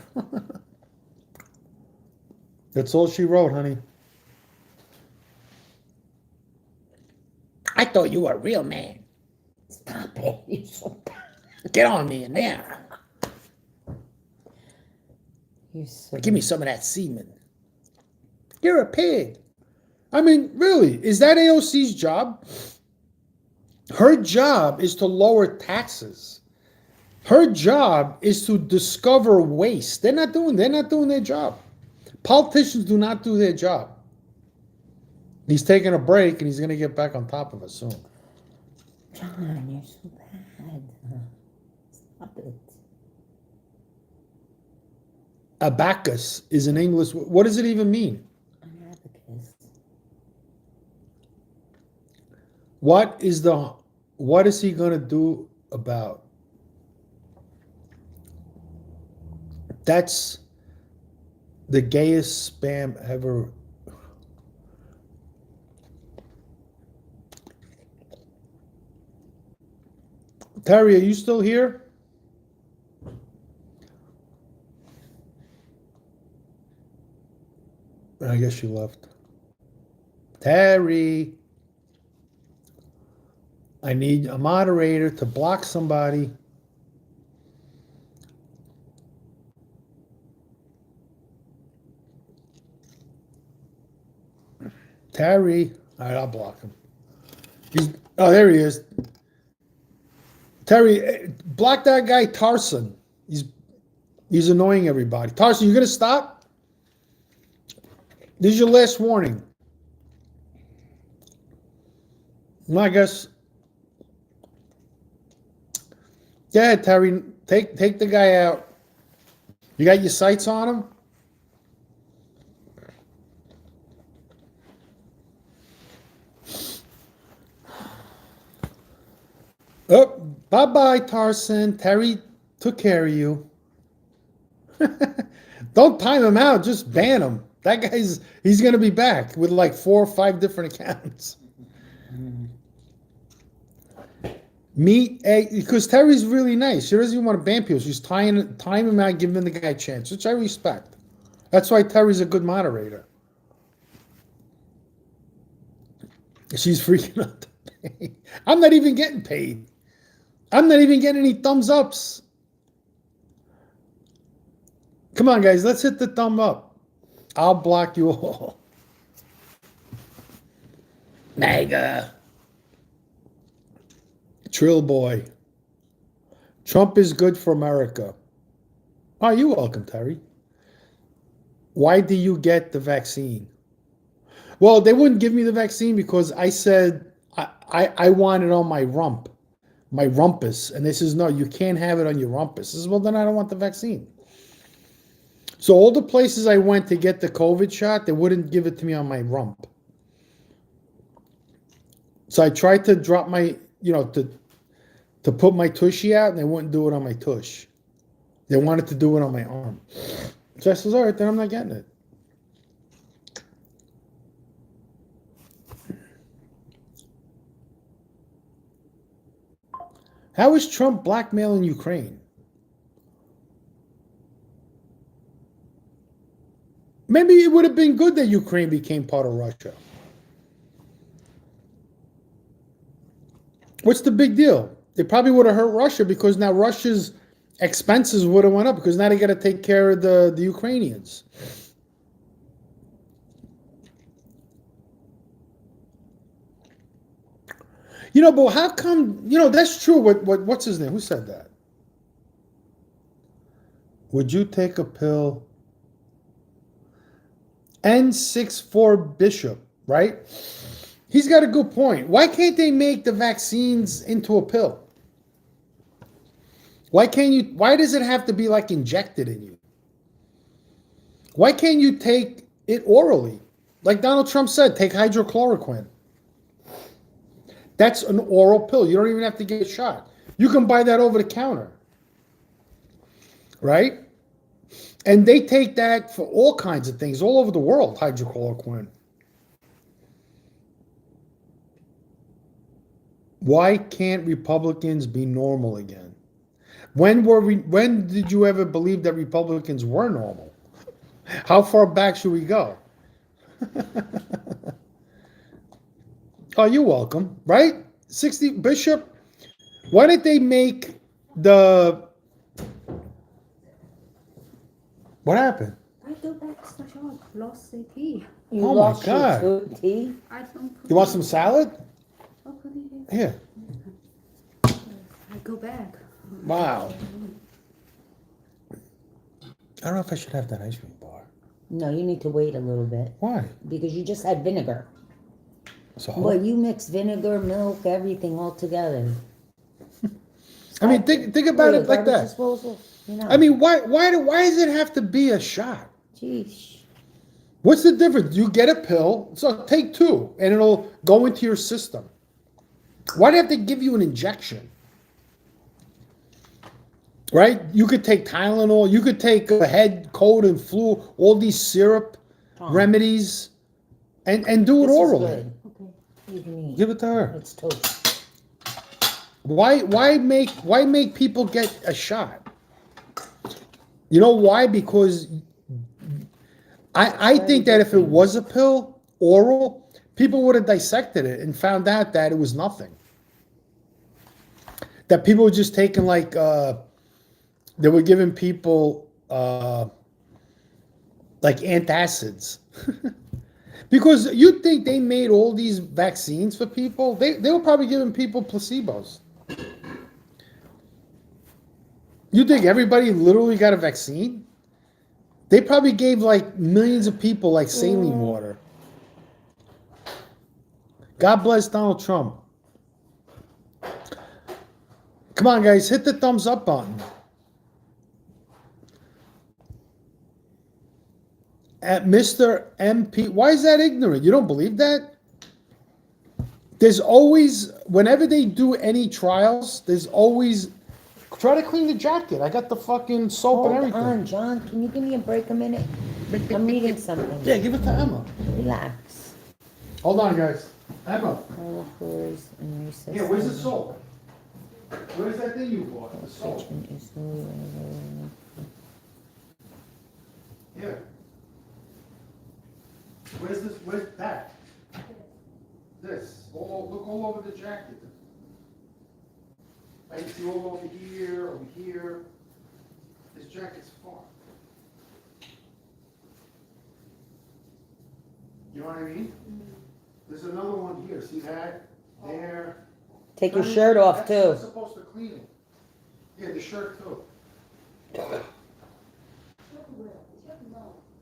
That's all she wrote, honey. I thought you were a real man. Stop it. You're so bad. Get on me in there. You're so Give me some of that semen. You're a pig. I mean, really, is that AOC's job? Her job is to lower taxes. Her job is to discover waste. They're not doing their job. Politicians do not do their job. He's taking a break and he's going to get back on top of us soon. John, you're so bad. Stop it. Abacus is an English. What does it even mean? An abacus. What is he gonna do about? That's the gayest spam ever. Terry, are you still here? I guess she left. Terry, I need a moderator to block somebody. Terry, all right, I'll block him. There he is. Terry, block that guy Tarson. He's annoying everybody. Tarson, you gonna stop? This is your last warning. Well, I guess. Yeah, Terry, take the guy out. You got your sights on him? Oh, bye-bye, Tarson. Terry took care of you. Don't time him out. Just ban him. That he's going to be back with like 4 or 5 different accounts. Because Terry's really nice. She doesn't even want to ban people. She's time him out, giving the guy a chance, which I respect. That's why Terry's a good moderator. She's freaking out to pay. I'm not even getting paid. I'm not even getting any thumbs ups. Come on, guys, let's hit the thumb up. I'll block you all. Mega. Trill boy. Trump is good for America. Oh, you're welcome, Terry. Why do you get the vaccine? Well, they wouldn't give me the vaccine because I said I want it on my rump, my rumpus. And they says, no, you can't have it on your rumpus. I says, well, then I don't want the vaccine. So all the places I went to get the COVID shot, they wouldn't give it to me on my rump. So I tried to drop my, to put my tushy out, and they wouldn't do it on my tush. They wanted to do it on my arm. So I says, all right, then I'm not getting it. How is Trump blackmailing Ukraine? Maybe it would have been good that Ukraine became part of Russia. What's the big deal? They probably would have hurt Russia because now Russia's expenses would have went up because now they got to take care of the Ukrainians. But how come, that's true. What's his name? Who said that? Would you take a pill? N64 Bishop, right? He's got a good point. Why can't they make the vaccines into a pill? Why does it have to be like injected in you? Why can't you take it orally? Like Donald Trump said, take hydrochloroquine. That's an oral pill. You don't even have to get a shot. You can buy that over the counter. Right? And they take that for all kinds of things all over the world, hydrochloroquine. Why can't Republicans be normal again? When did you ever believe that Republicans were normal? How far back should we go? Oh, you're welcome, right? 60 Bishop. Why did they make the... What happened? I go back to the shop, lost the key. You Oh my lost God. your tea? I don't put You want some salad? I'll put it in. Here. I go back. Wow. I don't know if I should have that ice cream bar. No, you need to wait a little bit Why? because you just had vinegar. So, Well, you mix vinegar, milk, everything all together. I mean, think about it like Garbage that. disposal? You know. I mean, why does it have to be a shot? Jeez. What's the difference? You get a pill, so take 2, and it'll go into your system. Why do they have to give you an injection? Right? You could take Tylenol, you could take a head, cold, and flu, all these syrup remedies, and do it This is orally. good. Okay. You can eat. Give it to her. It's toast. Why make people get a shot? You know why? Because I think that if it was a pill, oral, people would have dissected it and found out that it was nothing. That people were just taking like they were giving people like antacids. Because you think they made all these vaccines for people? They were probably giving people placebos. You think everybody literally got a vaccine? They probably gave like millions of people like saline water. God bless Donald Trump. Come on, guys, hit the thumbs up button. At Mr. MP, why is that ignorant? You don't believe that? There's always, whenever they do any trials, there's always, try to clean the jacket. I got the fucking soap and Hold everything. on, John. Can you give me a break a minute? I'm reading something. Yeah, give it to Emma. Relax. Hold on, guys. Emma. All floors and recess. Yeah, where's the soap? Where's that thing you bought? The soap. Kitchen is newly renovated. Yeah. Where's this? Where's that? This. Look all over the jacket. I can see all over here. This jacket's far. You know what I mean? There's another one here. See that? There. Take your shirt off That's too. supposed to clean it. Yeah, the shirt too. Yeah.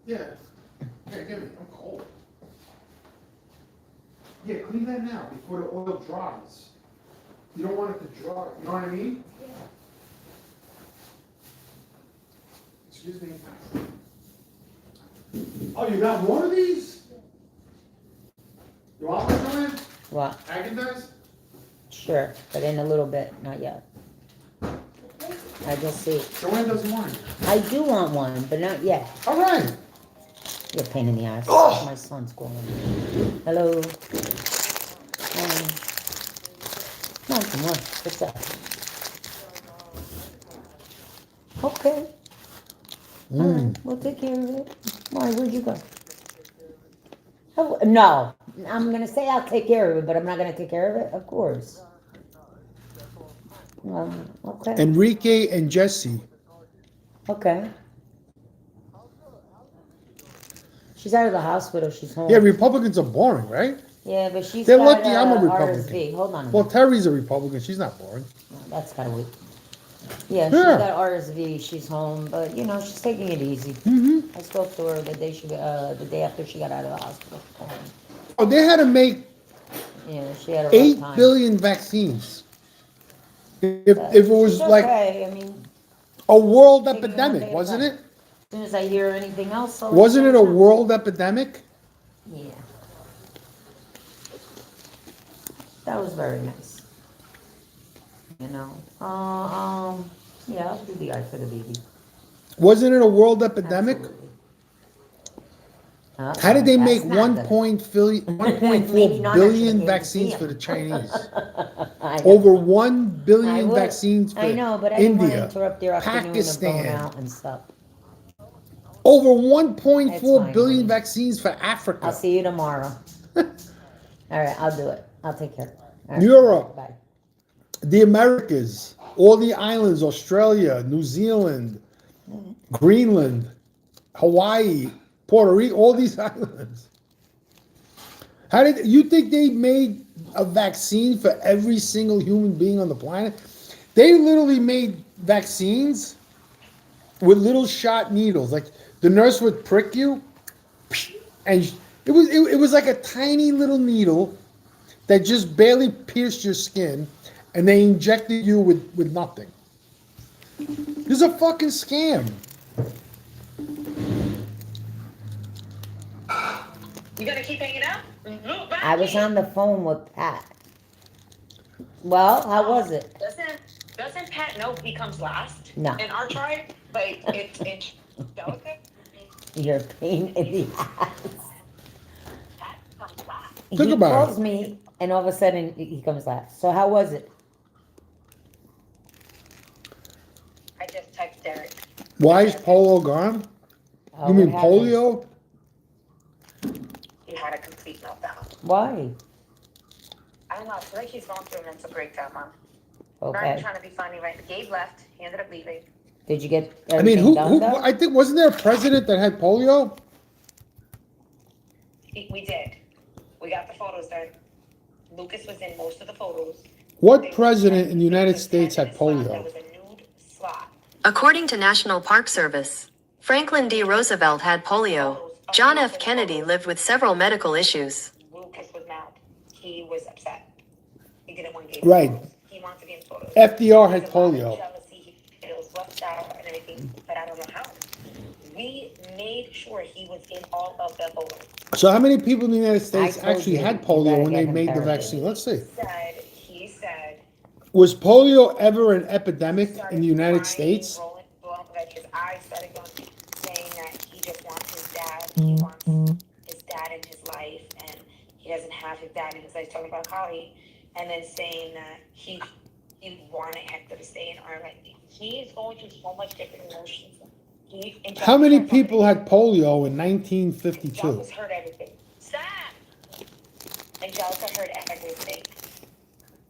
Yeah, give me. I'm cold. Yeah, clean that now before the oil dries. You don't want it to dry. You know what I mean? Excuse me. Oh, you got more of these? You want one, Joanne? What? Agendas? Sure, but in a little bit, not yet. I just see. Joanne doesn't want it. I do want one, but not yet. All right. You're a pain in the ass. Oh. My son's calling. Hello. Come on. What's up? Okay. All right, we'll take care of it. Why? Where'd you go? Oh, no, I'm gonna say I'll take care of it, but I'm not gonna take care of it. Of course. Okay. Enrique and Jesse. Okay. She's out of the hospital. She's home. Yeah, Republicans are boring, right? Yeah, but she's They're got, lucky I'm a Republican. RSV. Hold on a Well, minute. Terry's a Republican. She's not boring. That's gotta wait. Yeah, she's Yeah. got RSV. She's home, but you know she's taking it easy. Mm-hmm. I spoke to her the day after she got out of the hospital. Oh, they had to make Yeah, she had a rough 8 time. billion vaccines. If it was She's like okay. I mean, a world Taking one day epidemic, at a wasn't time. it? as soon as I hear anything else, I'll Wasn't let it a you know. world epidemic? Yeah. That was very nice. You know. Yeah, I'll do the eye for the baby. Wasn't it a world epidemic? Absolutely. How did they make That's not good. 1.4 Maybe not billion actually vaccines museum. for the Chinese? I know. Over 1 I billion would. vaccines for I know, but I didn't want to India, interrupt their afternoon of going Pakistan. out and stuff. Over It's 1.4 fine, billion honey. vaccines for Africa. I'll see you tomorrow. All right, I'll do it. I'll take care. All right, Europe. Bye. The Americas, all the islands, Australia, New Zealand, Greenland, Hawaii, Puerto Rico, all these islands. How did you think they made a vaccine for every single human being on the planet? They literally made vaccines with little shot needles. Like the nurse would prick you, and it was like a tiny little needle that just barely pierced your skin, and they injected you with nothing. This is a fucking scam. You gonna keep hanging out? Look back I was here. on the phone with Pat. Well, how was it? Doesn't Pat know he comes last? No. In our tribe? Like, it's delicate? You're a pain in the ass. Pat comes last. Think He about calls it. me, and all of a sudden he comes last. So how was it? I just texted Derek. Why is Polo gone? Oh, You mean what happened? polio? He had a complete meltdown. Why? I don't know, I feel like he's going through a mental breakdown, Mom. Not Okay. trying to be funny, right? Gabe left. He ended up leaving. Did you get I mean, everything done though? I think, wasn't there a president that had polio? We did. We got the photos done. Lucas was in most of the photos. What president in the United States had There polio? was a nude slot. According to National Park Service, Franklin D. Roosevelt had polio. John F. Kennedy lived with several medical issues. Lucas was mad. He was upset. He didn't want Gabe. Right. He wanted to be in photos. FDR had There's a lot of polio. jealousy. He feels left out and everything, but I don't know how. We made sure he was in all of the photos. So how many people in the United States I told actually you, had you polio gotta when get they him made the therapy. vaccine? Let's see. He said, Was polio ever an epidemic in started the United crying, States? blowing, like his eyes started going, saying that he just wants his dad. He wants his dad in his life, and he doesn't have his dad in his life. Talking about Holly, and then saying that he wanted Hector to stay in Ireland. He is going through so much different emotions. How many people had polio in 1952? Angelica heard everything. Stop! Angelica heard everything.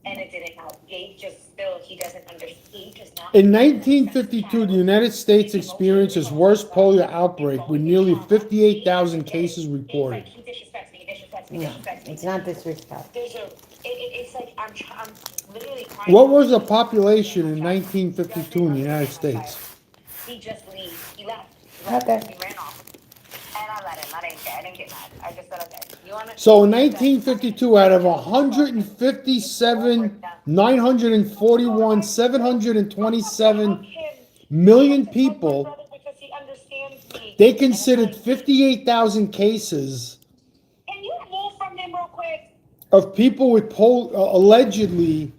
And it didn't help. Gabe just still, he doesn't understand. He does not. In 1952, the United States experienced its worst polio outbreak with nearly 58,000 cases reported. He disrespects me, he disrespects me, No, disrespects me. it's not disrespect. It's like I'm literally crying. What was the population in 1952 in the United States? He just leaves. He left. Okay. He ran off. And I let him. I didn't care. I didn't get mad. I just said, okay. You want to? So in 1952, out of 157, 941, 727 million people, they considered 58,000 cases Can you move from them real quick? of people with allegedly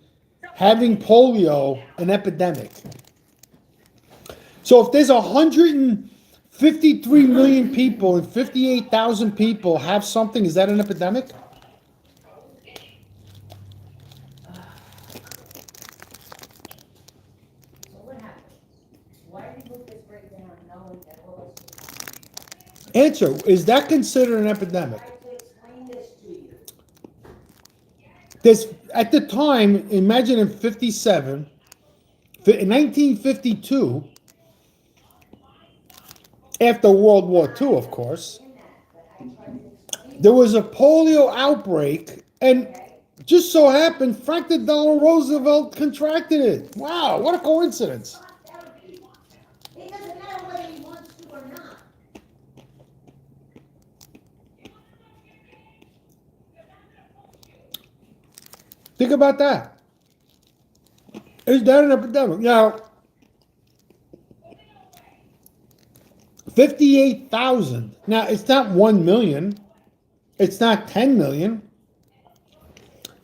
having polio an epidemic. So if there's 153 million people and 58,000 people have something, is that an epidemic? Answer, is that considered an epidemic? There's, at the time, imagine in 57, in 1952, after World War II, of course, there was a polio outbreak, and just so happened Franklin Delano Roosevelt contracted it. Wow, what a coincidence. It doesn't matter whether he wants to or not. Think about that. Is that an epidemic? Now, 58,000. Now, it's not 1 million. It's not 10 million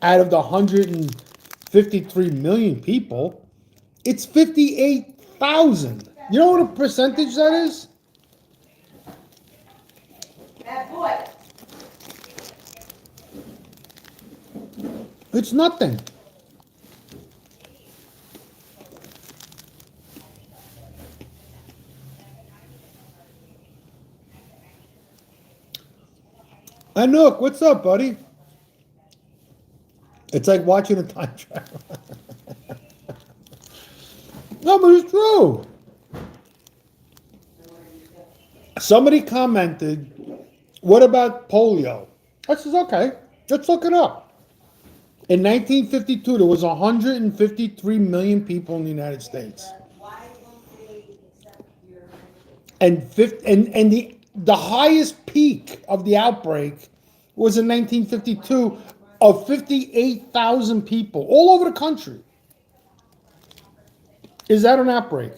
out of the 153 million people. It's 58,000. You know what a percentage that is? It's nothing. Anook, what's up, buddy? It's like watching a time travel. No, but it's true. Somebody commented, what about polio? I says, okay, let's look it up. In 1952, there was 153 million people in the United States. And the highest peak of the outbreak was in 1952 of 58,000 people all over the country. Is that an outbreak?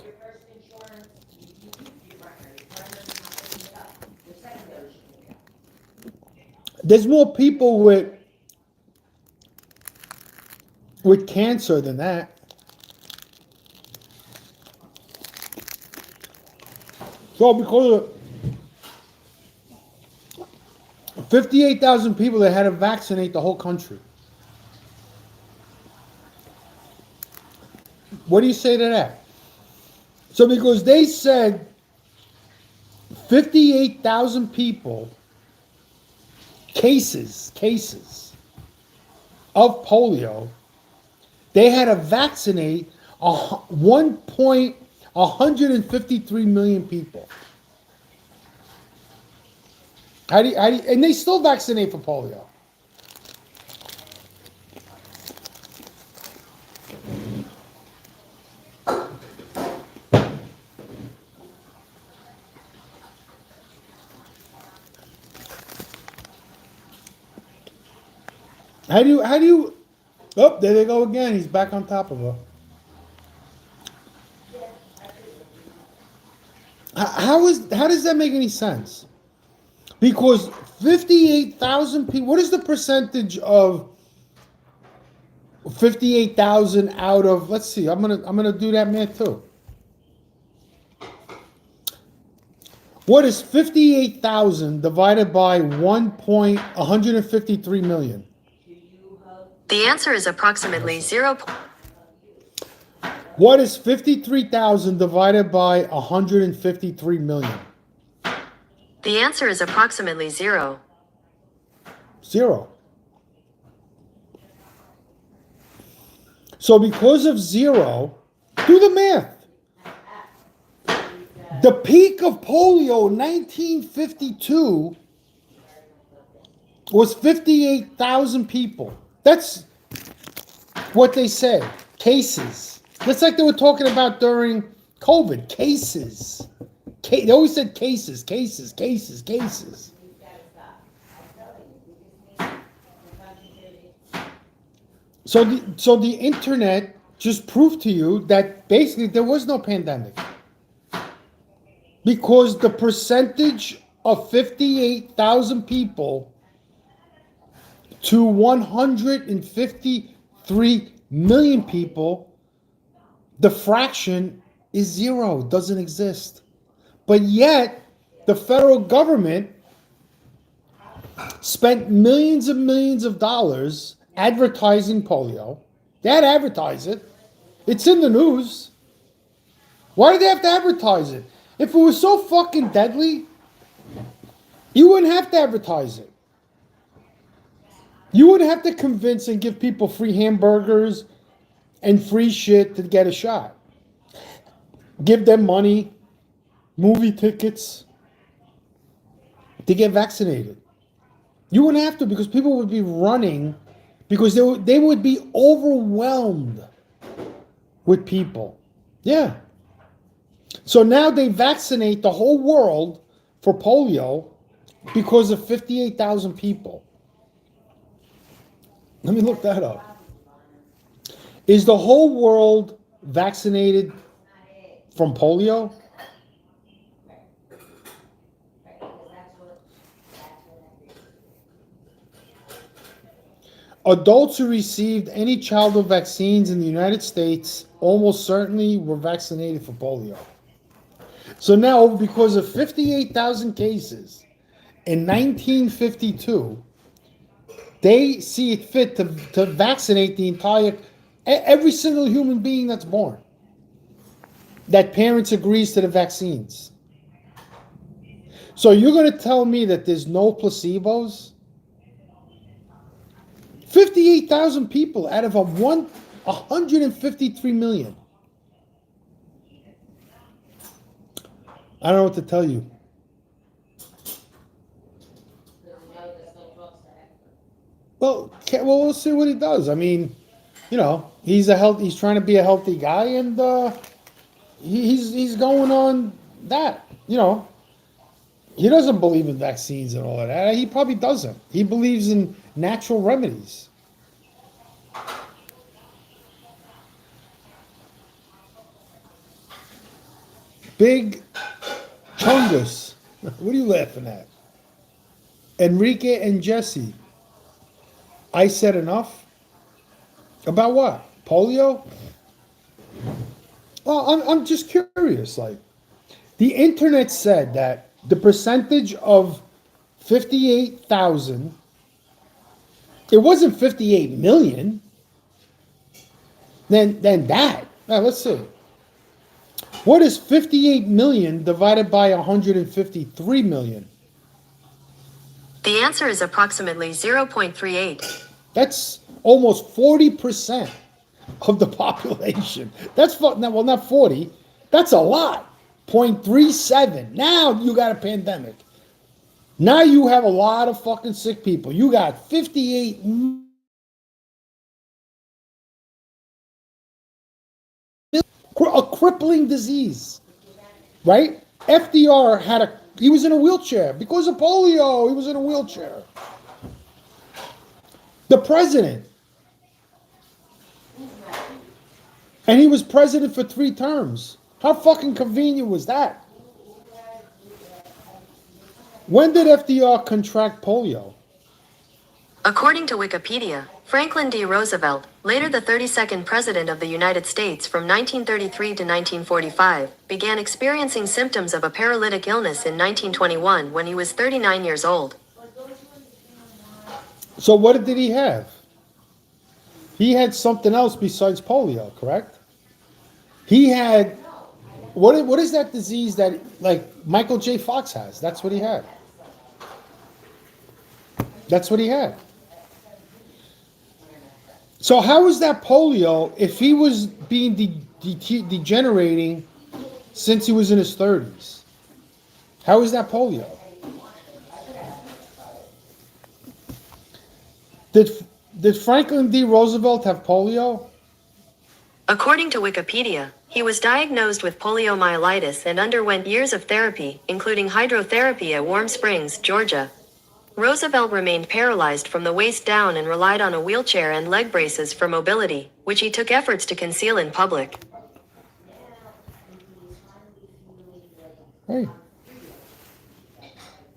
There's more people with cancer than that. So because of 58,000 people, they had to vaccinate the whole country. What do you say to that? So because they said 58,000 people, cases of polio, they had to vaccinate 153 million people. And they still vaccinate for polio. How do you, oh, there they go again. He's back on top of her. How does that make any sense? Because 58,000 people, what is the percentage of 58,000 out of, let's see, I'm gonna do that math too. What is 58,000 divided by 153 million? The answer is approximately 0. What is 53,000 divided by 153 million? The answer is approximately 0. 0. So because of 0, do the math. The peak of polio in 1952 was 58,000 people. That's what they said. Cases. That's like they were talking about during COVID. Cases. They always said cases. So the internet just proved to you that basically there was no pandemic. Because the percentage of 58,000 people to 153 million people, the fraction is 0, doesn't exist. But yet, the federal government spent millions and millions of dollars advertising polio. They had to advertise it. It's in the news. Why did they have to advertise it? If it was so fucking deadly, you wouldn't have to advertise it. You wouldn't have to convince and give people free hamburgers and free shit to get a shot. Give them money, movie tickets to get vaccinated. You wouldn't have to, because people would be running, because they would be overwhelmed with people. Yeah. So now they vaccinate the whole world for polio because of 58,000 people. Let me look that up. Is the whole world vaccinated from polio? Adults who received any childhood vaccines in the United States almost certainly were vaccinated for polio. So now, because of 58,000 cases in 1952, they see it fit to vaccinate every single human being that's born. That parents agrees to the vaccines. So you're going to tell me that there's no placebos? 58,000 people out of 153 million. I don't know what to tell you. Well, we'll see what he does. I mean, he's trying to be a healthy guy, and he's going on that. He doesn't believe in vaccines and all of that. He probably doesn't. He believes in natural remedies. Big Chungus. What are you laughing at? Enrique and Jesse, I said enough? About what? Polio? Well, I'm just curious. Like, the internet said that the percentage of 58,000, it wasn't 58 million. Then that. Now, let's see. What is 58 million divided by 153 million? The answer is approximately 0.38. That's almost 40% of the population. That's well, not 40. That's a lot. 0.37. Now you got a pandemic. Now you have a lot of fucking sick people. You got 58 a crippling disease, right? FDR he was in a wheelchair because of polio. He was in a wheelchair. The president, and he was president for 3 terms. How fucking convenient was that? When did FDR contract polio? According to Wikipedia, Franklin D. Roosevelt, later the 32nd President of the United States from 1933 to 1945, began experiencing symptoms of a paralytic illness in 1921 when he was 39 years old. So what did he have? He had something else besides polio, correct? He had, what is that disease that, like, Michael J. Fox has? That's what he had. That's what he had. So how is that polio if he was being degenerating since he was in his 30s? How is that polio? Did Franklin D. Roosevelt have polio? According to Wikipedia, he was diagnosed with poliomyelitis and underwent years of therapy, including hydrotherapy at Warm Springs, Georgia. Roosevelt remained paralyzed from the waist down and relied on a wheelchair and leg braces for mobility, which he took efforts to conceal in public. Hey,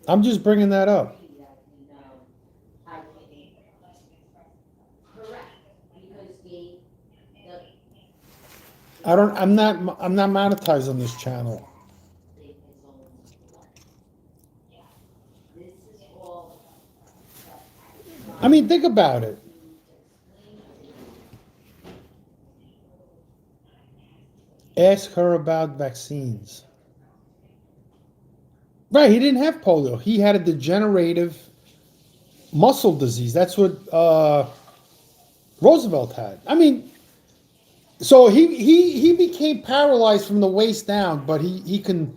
I'm just bringing that up. I'm not monetized on this channel. I mean, think about it. Ask her about vaccines. Right, he didn't have polio. He had a degenerative muscle disease. That's what Roosevelt had. I mean, so he became paralyzed from the waist down, but he can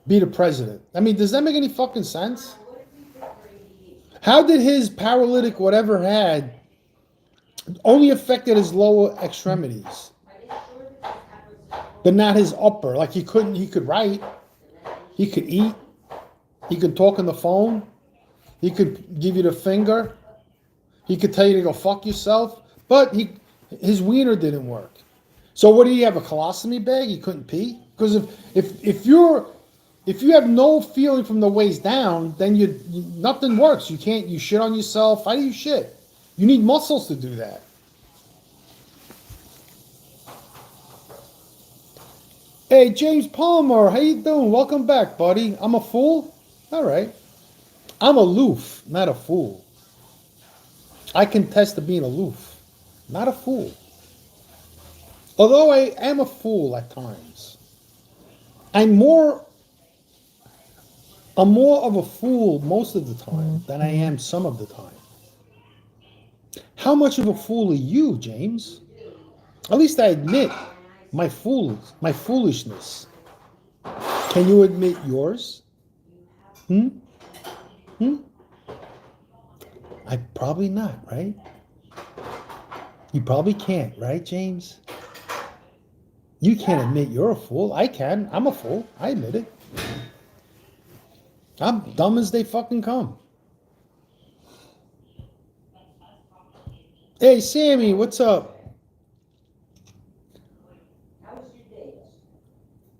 be the president. I mean, does that make any fucking sense? How did his paralytic whatever had only affected his lower extremities, but not his upper? Like he could write, he could eat, he could talk on the phone, he could give you the finger, he could tell you to go fuck yourself, but his wiener didn't work. So what do you have, a colostomy bag? He couldn't pee? Because if you have no feeling from the waist down, then nothing works. You shit on yourself. How do you shit? You need muscles to do that. Hey, James Palmer, how you doing? Welcome back, buddy. I'm a fool? All right. I'm aloof, not a fool. I contest to being aloof, not a fool. Although I am a fool at times. I'm more of a fool most of the time than I am some of the time. How much of a fool are you, James? At least I admit my foolishness. Can you admit yours? I probably not, right? You probably can't, right, James? You can't admit you're a fool. I can. I'm a fool. I admit it. I'm dumb as they fucking come. Hey, Sammy, what's up?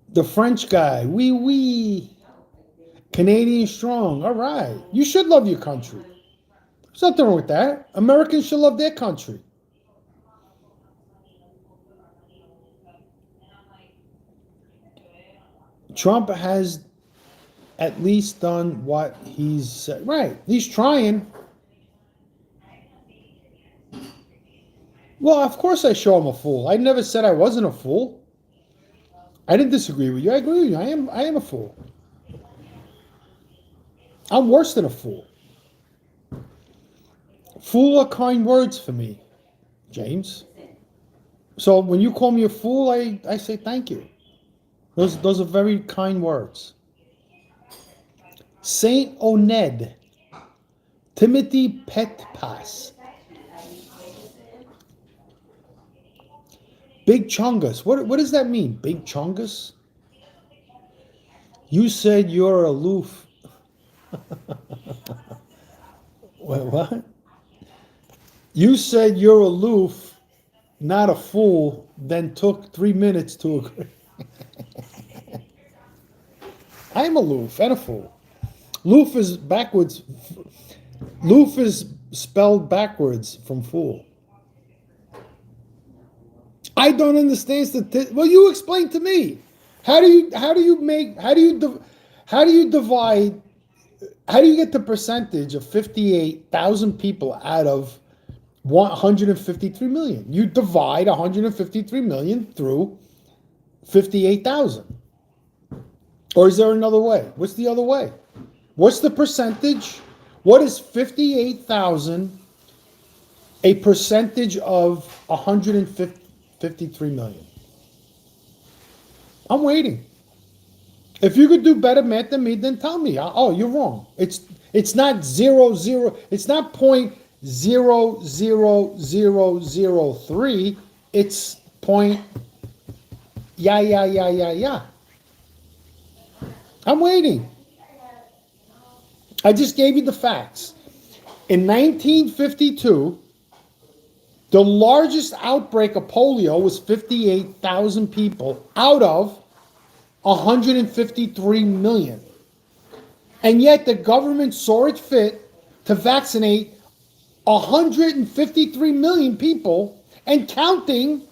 The French guy. Oui, oui. Canadian strong. All right. You should love your country. There's nothing wrong with that. Americans should love their country. Trump has at least done what he's said. Right. He's trying. Well, of course I show him a fool. I never said I wasn't a fool. I didn't disagree with you. I agree with you. I am a fool. I'm worse than a fool. Fool are kind words for me, James. So when you call me a fool, I say thank you. Those are very kind words. Saint Oned, Timothy Petpas, Big Chungus. What does that mean, Big Chungus? You said you're aloof. What? You said you're aloof, not a fool, then took 3 minutes to agree. I am aloof and a fool. Loof is backwards. Loof is spelled backwards from fool. I don't understand statistics. Well, you explain to me. How do you divide? How do you get the percentage of 58,000 people out of 153 million? You divide 153 million through 58,000. Or is there another way? What's the other way? What's the percentage? What is 58,000 a percentage of 153 million? I'm waiting. If you could do better math than me, then tell me. Oh, you're wrong. It's not 0.0. It's not 0.00003. It's point. Yeah. I'm waiting. I just gave you the facts. In 1952, the largest outbreak of polio was 58,000 people out of 153 million. And yet the government saw it fit to vaccinate 153 million people and counting.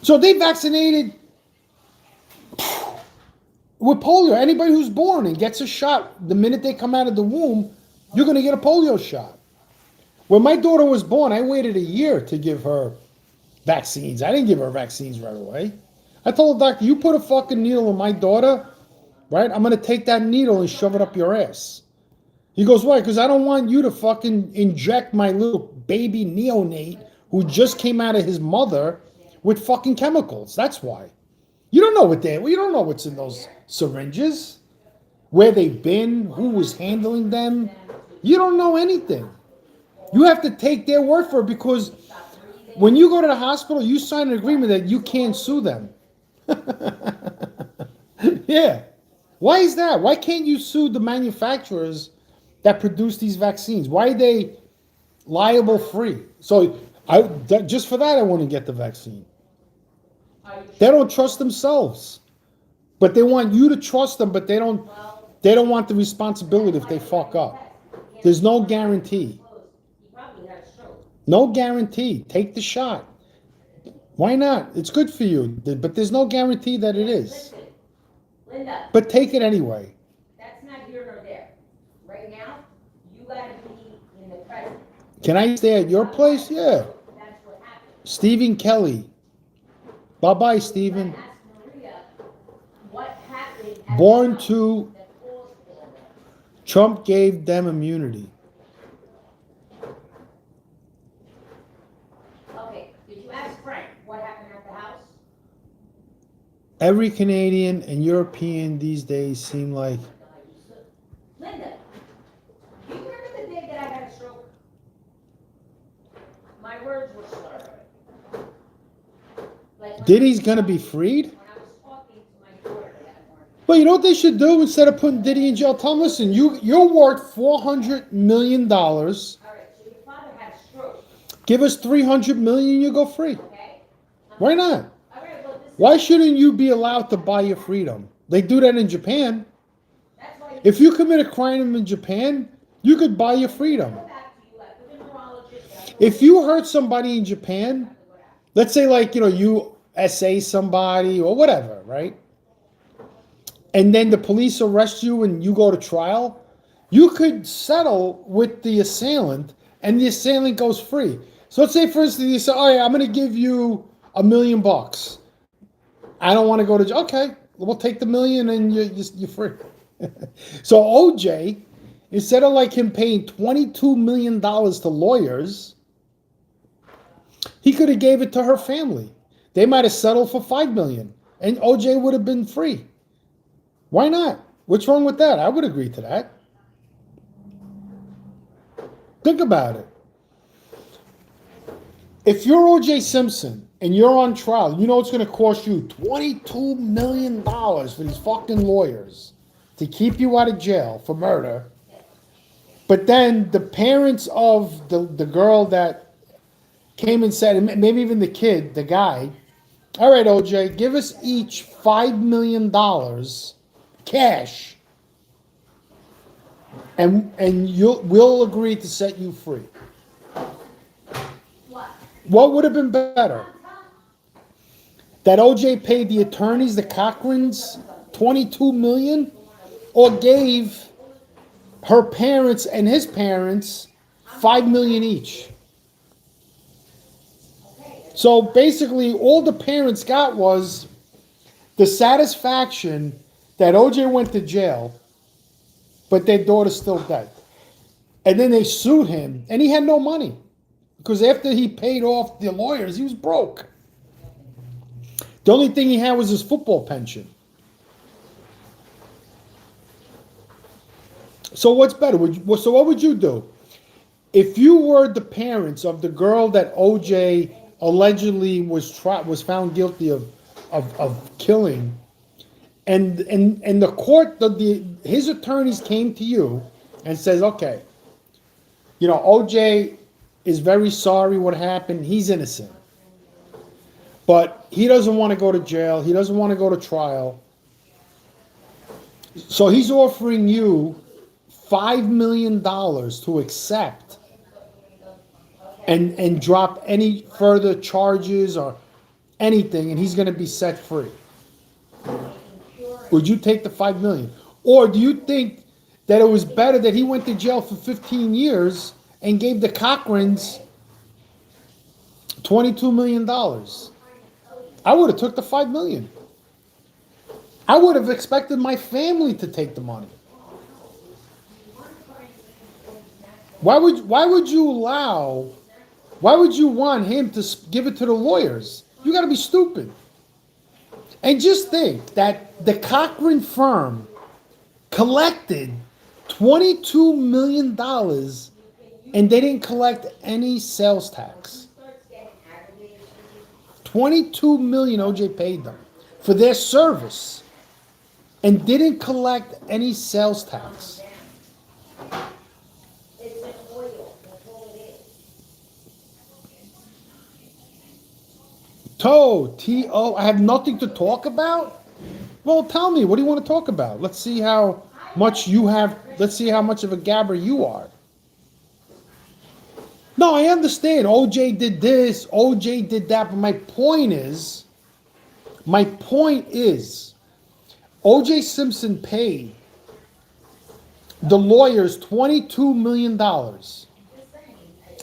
So they vaccinated with polio. Anybody who's born and gets a shot, the minute they come out of the womb, you're going to get a polio shot. When my daughter was born, I waited a year to give her vaccines. I didn't give her vaccines right away. I told the doctor, you put a fucking needle in my daughter, right? I'm going to take that needle and shove it up your ass. He goes, why? Because I don't want you to fucking inject my little baby neonate who just came out of his mother with fucking chemicals. That's why. You don't know you don't know what's in those syringes, where they've been, who was handling them. You don't know anything. You have to take their word for it, because when you go to the hospital, you sign an agreement that you can't sue them. Yeah. Why is that? Why can't you sue the manufacturers that produce these vaccines? Why are they liable free? So just for that, I want to get the vaccine. They don't trust themselves, but they want you to trust them, but they don't want the responsibility if they fuck up. There's no guarantee. No guarantee. Take the shot. Why not? It's good for you, but there's no guarantee that it is. Linda, But take it anyway. that's not here nor there. Right now, you gotta be in the present. Can I stay at your place? Yeah. That's what happened. Stephen Kelly. Bye-bye, Stephen. Ask Maria what happened at Born the house to that caused all that. Trump gave them immunity. Okay, did you ask Frank what happened at the house? Every Canadian and European these days seem like... Linda, do you remember the day that I had a stroke? My words were slurred. Like when Diddy's gonna be freed? I was talking to my daughter that morning. Well, you know what they should do instead of putting Diddy in jail? Tell him, listen, you're worth $400 million. All right, so your father had a stroke, Give us $300 million, you go free. okay? Why not? All right, well, this Why shouldn't you be allowed to buy your freedom? They do that in Japan. that's If you commit a crime in Japan, you could buy your freedom. If you hurt somebody in Japan, let's say like, you SA somebody or whatever, right? And then the police arrest you and you go to trial, you could settle with the assailant and the assailant goes free. So let's say, for instance, you say, all right, I'm going to give you $1 million. I don't want to go to jail. Okay, we'll take the million and you're free. So OJ, instead of like him paying $22 million to lawyers, he could have gave it to her family. They might have settled for $5 million and OJ would have been free. Why not? What's wrong with that? I would agree to that. Think about it. If you're OJ Simpson and you're on trial, you know it's going to cost you $22 million for these fucking lawyers to keep you out of jail for murder. But then the parents of the girl that came and said, and maybe even the kid, the guy, all right, OJ, give us each $5 million cash, and we'll agree to set you free. What would have been better? That OJ paid the attorneys, the Cochrans, $22 million, or gave her parents and his parents $5 million each? So basically, all the parents got was the satisfaction that OJ went to jail, but their daughter's still dead. And then they sued him, and he had no money. Because after he paid off the lawyers, he was broke. The only thing he had was his football pension. So what's better? So what would you do? If you were the parents of the girl that OJ allegedly was found guilty of killing, and the court, his attorneys came to you and says, okay, OJ is very sorry what happened. He's innocent. But he doesn't want to go to jail. He doesn't want to go to trial. So he's offering you $5 million to accept and drop any further charges or anything, and he's going to be set free. Would you take the $5 million? Or do you think that it was better that he went to jail for 15 years and gave the Cochrans $22 million? I would have took the $5 million. I would have expected my family to take the money. Why would you want him to give it to the lawyers? You got to be stupid. And just think that the Cochran firm collected $22 million and they didn't collect any sales tax. $22 million OJ paid them for their service and didn't collect any sales tax. T-O, I have nothing to talk about? Well, tell me, what do you want to talk about? Let's see how much you have, let's see how much of a gabber you are. No, I understand. OJ did this, OJ did that, but my point is, OJ Simpson paid the lawyers $22 million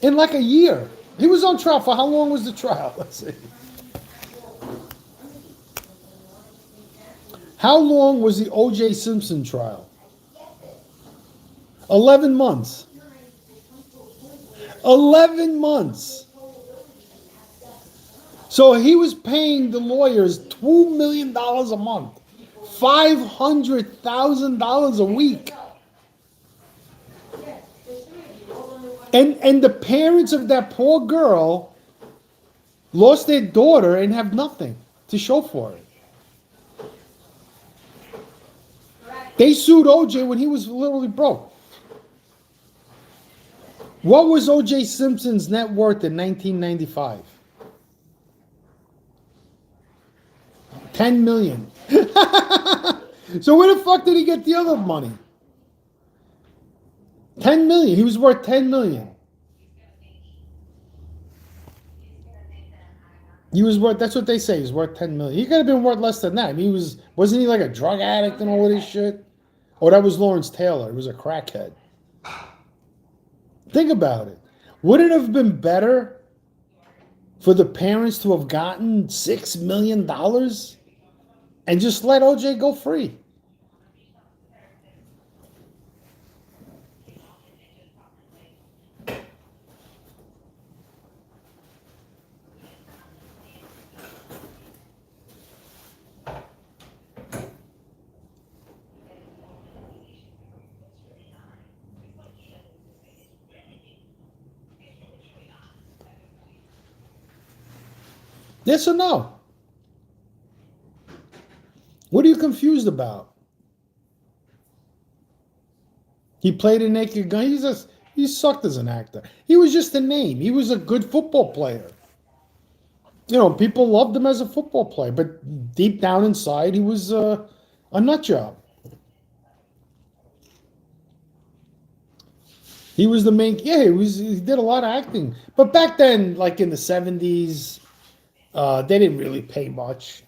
in like a year. He was on trial for how long was the trial? Let's see. How long was the OJ Simpson trial? 11 months. 11 months. So he was paying the lawyers $2 million a month, $500,000 a week. And the parents of that poor girl lost their daughter and have nothing to show for it. They sued OJ when he was literally broke. What was OJ Simpson's net worth in 1995? $10 million. So where the fuck did he get the other money? $10 million. He was worth $10 million. He was worth. That's what they say. He's worth $10 million. He could have been worth less than that. I mean, wasn't he like a drug addict and all of this shit? Oh, that was Lawrence Taylor. He was a crackhead. Think about it. Would it have been better for the parents to have gotten $6 million and just let OJ go free? Yes or no? What are you confused about? He played a naked gun. He sucked as an actor. He was just a name. He was a good football player. You know, people loved him as a football player, but deep down inside, he was a nut job. He was the main. Yeah, he did a lot of acting. But back then, like in the 70s, they didn't really pay much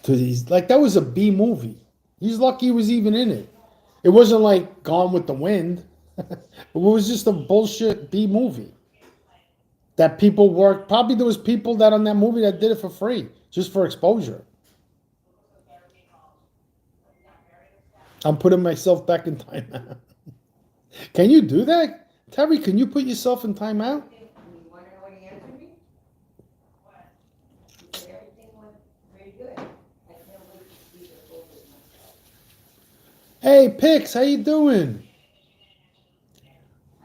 to these. Like, that was a B movie. He's lucky he was even in it. It wasn't like Gone with the Wind. It was just a bullshit B movie that people worked. Probably there was people that on that movie that did it for free, just for exposure. I'm putting myself back in timeout. Can you do that? Terry, can you put yourself in timeout? You want to know what he answered me? He said everything went pretty good. I can't wait to see the full business. Hey, Pix, how you doing?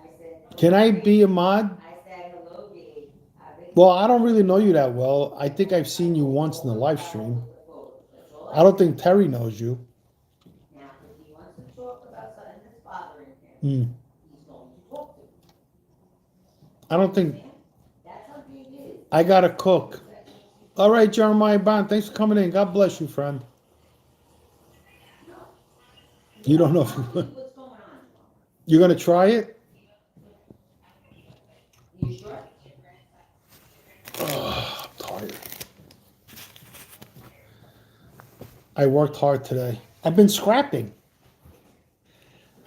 I said, Can I be a mod? I said, hello, Gabe. Well, I don't really know you that well. I think I've seen you once in the live stream. I don't think Terry knows you. Now, if he wants to talk about something that's bothering him, Hmm. he's going to talk to me. I don't think That's how big it is. I gotta cook. All right, Jeremiah Bond, thanks for coming in. God bless you, friend. You don't know if Tell me what's going on. you're gonna try it? You sure? Oh, I'm tired. I worked hard today. I've been scrapping.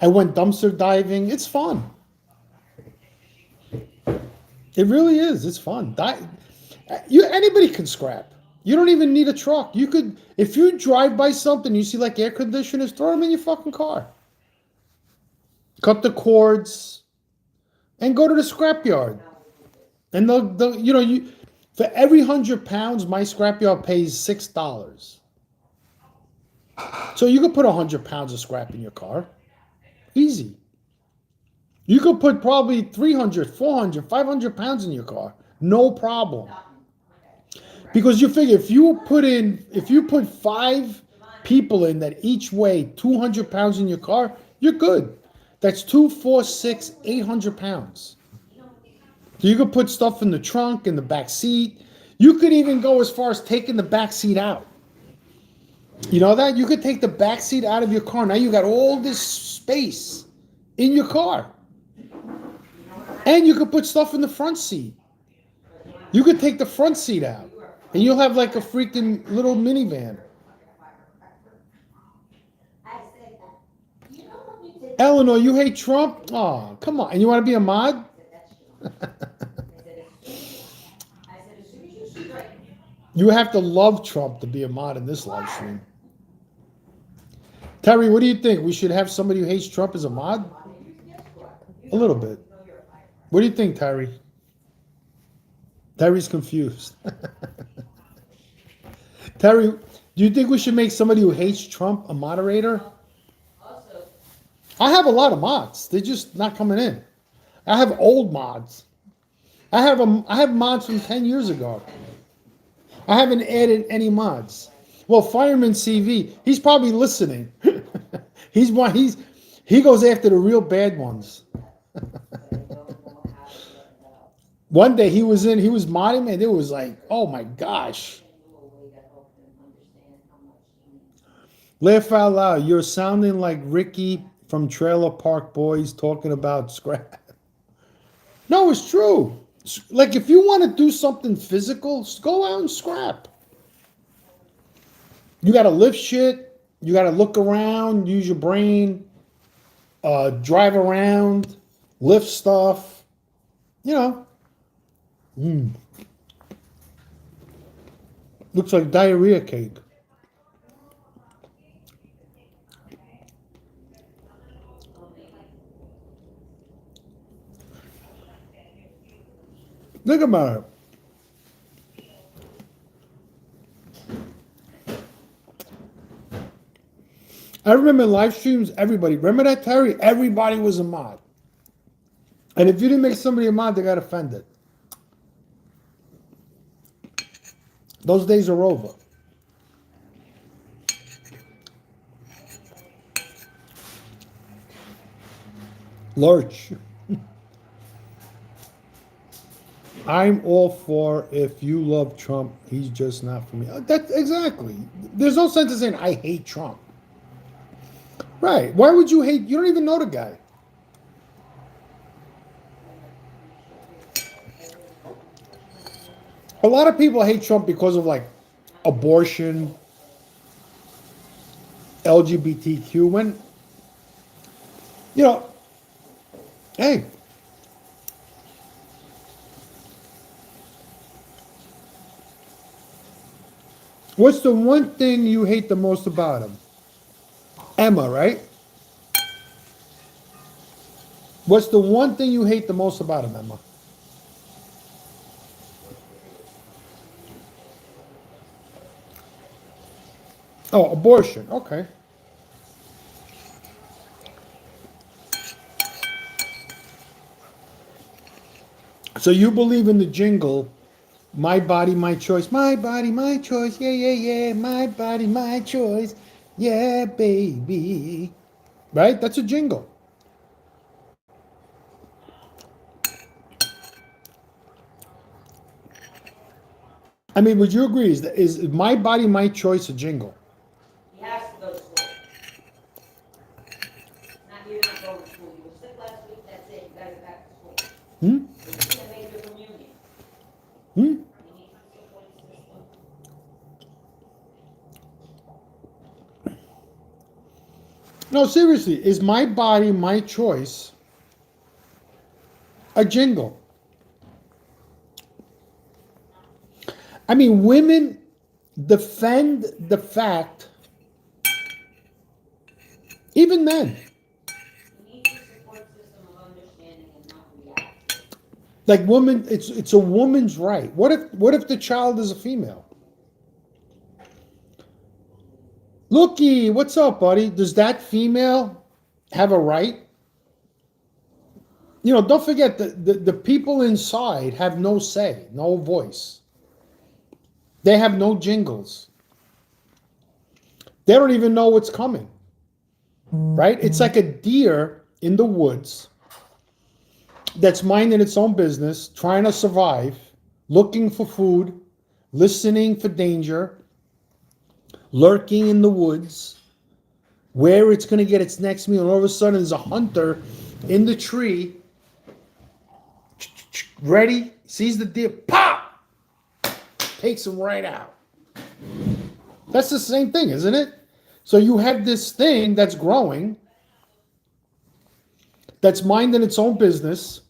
I went dumpster diving. It's fun. It really is. It's fun. Anybody can scrap. You don't even need a truck. You could, if you drive by something, you see like air conditioners, throw them in your fucking car. Cut the cords and go to the scrapyard. And for every 100 pounds, my scrapyard pays $6. So you could put 100 pounds of scrap in your car. Easy. You could put probably 300, 400, 500 pounds in your car. No problem. Because you figure if you put 5 people in that each weigh 200 pounds in your car, you're good. That's 2, 4, 6, 800 pounds. So you could put stuff in the trunk, in the back seat. You could even go as far as taking the back seat out. You know that? You could take the back seat out of your car. Now you got all this space in your car. And you could put stuff in the front seat. You could take the front seat out. And you'll have like a freaking little minivan. Eleanor, you hate Trump? Oh, come on. And you want to be a mod? You have to love Trump to be a mod in this live stream. Terry, what do you think? We should have somebody who hates Trump as a mod? A little bit. What do you think, Terry? Terry's confused. Terry, do you think we should make somebody who hates Trump a moderator? I have a lot of mods. They're just not coming in. I have old mods. I have mods from 10 years ago. I haven't added any mods. Well, Fireman CV, he's probably listening. He goes after the real bad ones. One day he was modding and it was like, oh my gosh. Laugh out loud. You're sounding like Ricky from Trailer Park Boys talking about scrap. No, it's true. Like, if you want to do something physical, just go out and scrap. You got to lift shit. You got to look around, use your brain, drive around, lift stuff. You know. Looks like diarrhea cake. Think about it. I remember in live streams, everybody, remember that, Terry? Everybody was a mod. And if you didn't make somebody a mod, they got offended. Those days are over. Lurch. I'm all for if you love Trump, he's just not for me. That's exactly. There's no sense in saying I hate Trump. Right. Why would you hate? You don't even know the guy. A lot of people hate Trump because of like abortion, LGBTQ. When, you know, hey. What's the one thing you hate the most about him? Emma, right? What's the one thing you hate the most about him, Emma? Oh, abortion. Okay. So you believe in the jingle, my body, my choice. My body, my choice. Yeah, yeah, yeah. My body, my choice. Yeah, baby. Right? That's a jingle. I mean, would you agree? Is my body, my choice a jingle? He has to go to school. You're not going to school. You were sick last week, that's it. You gotta go back to school. You can't make your communion. You need to support the system. No, seriously, is my body, my choice a jingle? I mean, women defend the fact, even men, You need to support system of understanding and not react. like women, it's a woman's right. What if the child is a female? Looky, what's up, buddy? Does that female have a right? You know, don't forget the people inside have no say, no voice. They have no jingles. They don't even know what's coming. Right? It's like a deer in the woods that's minding its own business, trying to survive, looking for food, listening for danger, lurking in the woods, where it's going to get its next meal. And all of a sudden, there's a hunter in the tree, ready, sees the deer, pop! Takes him right out. That's the same thing, isn't it? So you have this thing that's growing, that's minding its own business,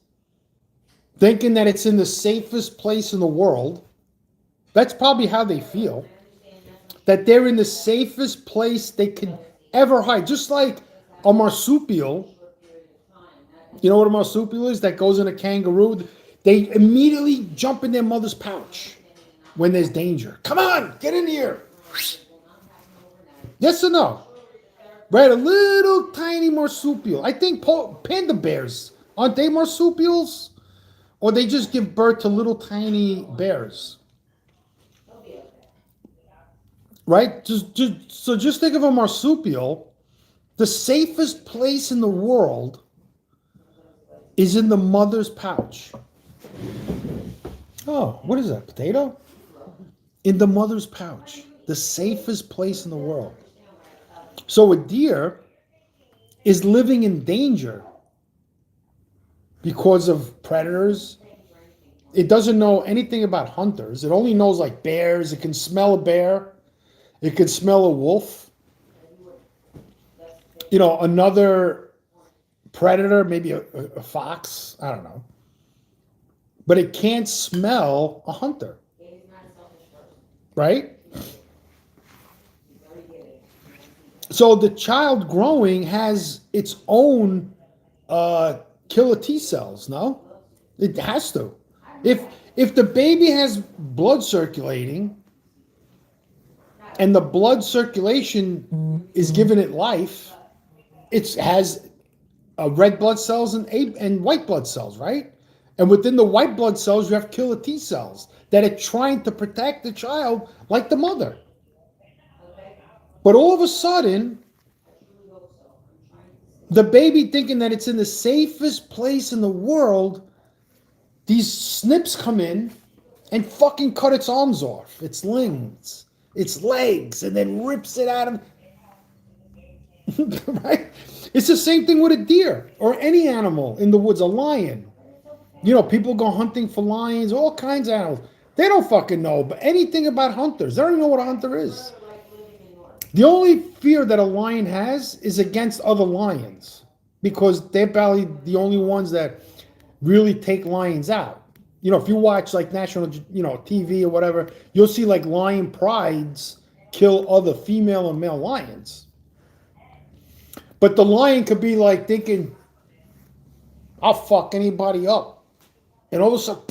thinking that it's in the safest place in the world. That's probably how they feel. That they're in the safest place they could ever hide. Just like a marsupial. You know what a marsupial is? That goes in a kangaroo. They immediately jump in their mother's pouch when there's danger. Come on, get in here. Yes or no? Right, a little tiny marsupial. I think panda bears, aren't they marsupials? Or they just give birth to little tiny bears. Right? Just think of a marsupial. The safest place in the world is in the mother's pouch. Oh, what is that? Potato? In the mother's pouch. The safest place in the world. So a deer is living in danger because of predators. It doesn't know anything about hunters. It only knows like bears. It can smell a bear. It can smell a wolf. You know, another predator, maybe a fox. I don't know. But it can't smell a hunter. Right? So the child growing has its own killer T cells, no? It has to. If the baby has blood circulating and the blood circulation is giving it life, it has red blood cells and white blood cells, right? And within the white blood cells, you have killer T cells that are trying to protect the child like the mother. But all of a sudden, the baby thinking that it's in the safest place in the world, these snips come in and fucking cut its arms off, its limbs, its legs, and then rips it out of... Right? It's the same thing with a deer or any animal in the woods, a lion. You know, people go hunting for lions, all kinds of animals. They don't fucking know but anything about hunters. They don't even know what a hunter is. The only fear that a lion has is against other lions because they're probably the only ones that really take lions out. You know, if you watch like national, TV or whatever, you'll see like lion prides kill other female and male lions. But the lion could be like thinking, I'll fuck anybody up. And all of a sudden,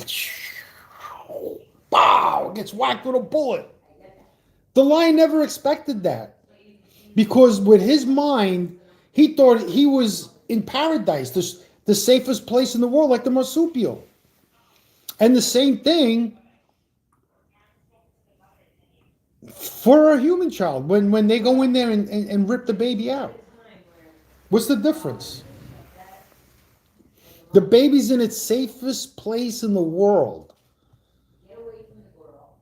pow, gets whacked with a bullet. The lion never expected that. Because with his mind, he thought he was in paradise, the safest place in the world, like the marsupial. And the same thing for a human child, when they go in there and rip the baby out. What's the difference? The baby's in its safest place in the world.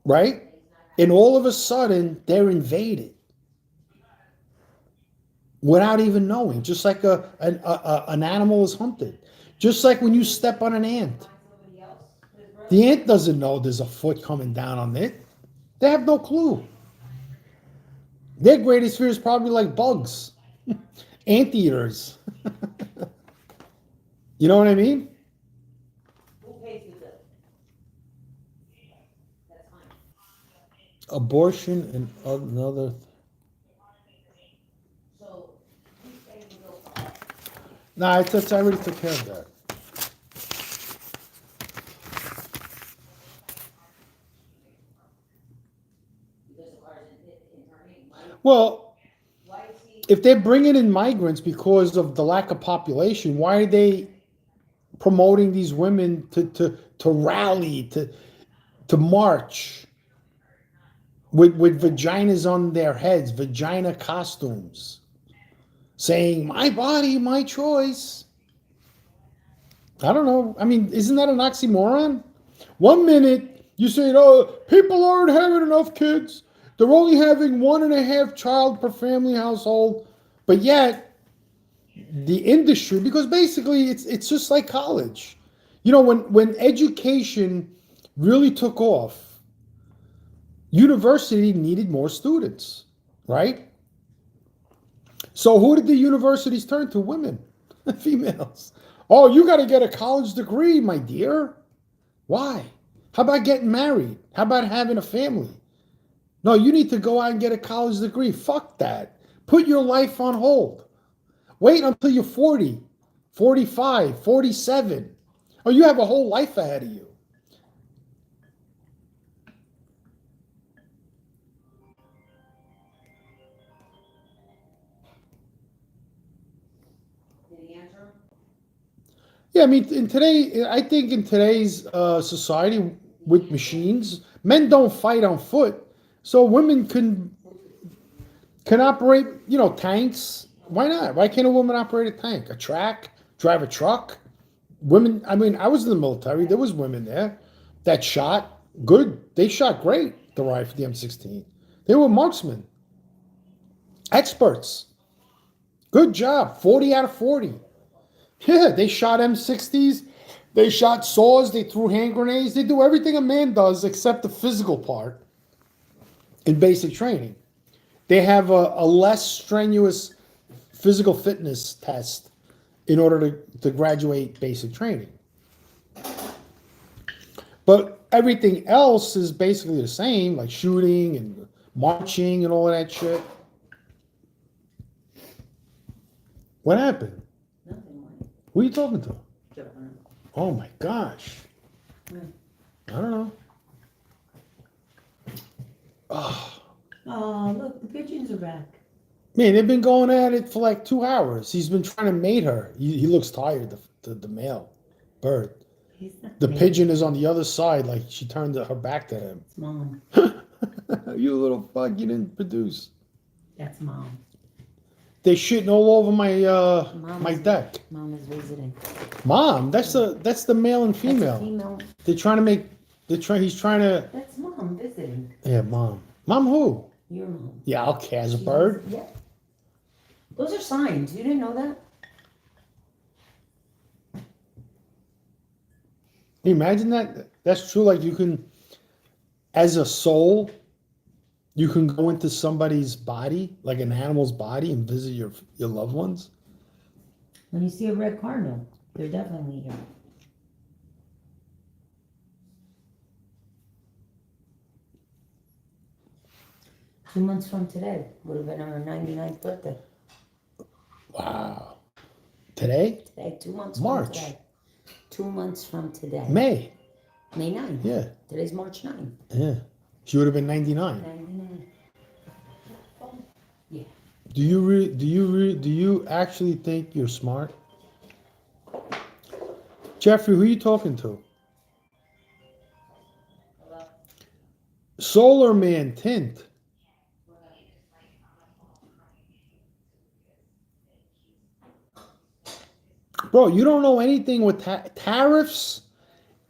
Right? And all of a sudden, they're invaded. Without even knowing, just like an animal is hunted. Just like when you step on an ant. The ant doesn't know there's a foot coming down on it. They have no clue. Their greatest fear is probably like bugs. Anteaters. You know what I mean? Abortion and another... No, I already took care of that. Well, if they're bringing in migrants because of the lack of population, why are they promoting these women to rally, to march with vaginas on their heads, vagina costumes? Saying, my body, my choice. I don't know. I mean, isn't that an oxymoron? 1 minute, you say, oh, people aren't having enough kids. They're only having 1.5 child per family household. But yet, the industry, because basically it's just like college. You know, when education really took off, university needed more students, right? So who did the universities turn to? Women, females. Oh, you got to get a college degree, my dear. Why? How about getting married? How about having a family? No, you need to go out and get a college degree. Fuck that. Put your life on hold. Wait until you're 40, 45, 47. Oh, you have a whole life ahead of you. Yeah, I mean, I think in today's society with machines, men don't fight on foot, so women can operate, tanks. Why not? Why can't a woman operate a tank, a track, drive a truck? Women, I mean, I was in the military. There was women there that shot good. They shot great, the rifle, the M16. They were marksmen, experts. Good job. 40 out of 40. Yeah, they shot M60s. They shot saws. They threw hand grenades. They do everything a man does except the physical part in basic training. They have a less strenuous physical fitness test in order to graduate basic training. But everything else is basically the same, like shooting and marching and all of that shit. What happened? Nothing, Mike. Who are you talking to? John. Oh my gosh. Yeah. I don't know. Oh, look, the pigeons are back. Man, they've been going at it for like 2 hours. He's been trying to mate her. He looks tired, the male bird. He's not The mad. pigeon is on the other side, like she turned her back to him. It's Mom. You little fuck, you didn't produce. That's Mom. They shitting all over my Mom my is- deck. Mom is visiting. Mom, that's the male and That's a female. female. They're trying to make. He's trying to. That's Mom visiting. Yeah, mom. Mom who? Your mom. Yeah, okay, as a She's- bird. Yeah. Those are signs. You didn't know that? Can you imagine that? That's true. Like you can, as a soul, you can go into somebody's body, like an animal's body, and visit your loved ones. When you see a red cardinal, they're definitely here. Two months from today would have been our 99th birthday. Wow. Today? Today, 2 months March. from today. 2 months from today. May. May 9th. Yeah. Today's March 9th. Yeah. She would have been 99. 99. Yeah. Do you actually think you're smart? Jeffrey, who are you talking to? Solar Man Tint. Bro, you don't know anything with tariffs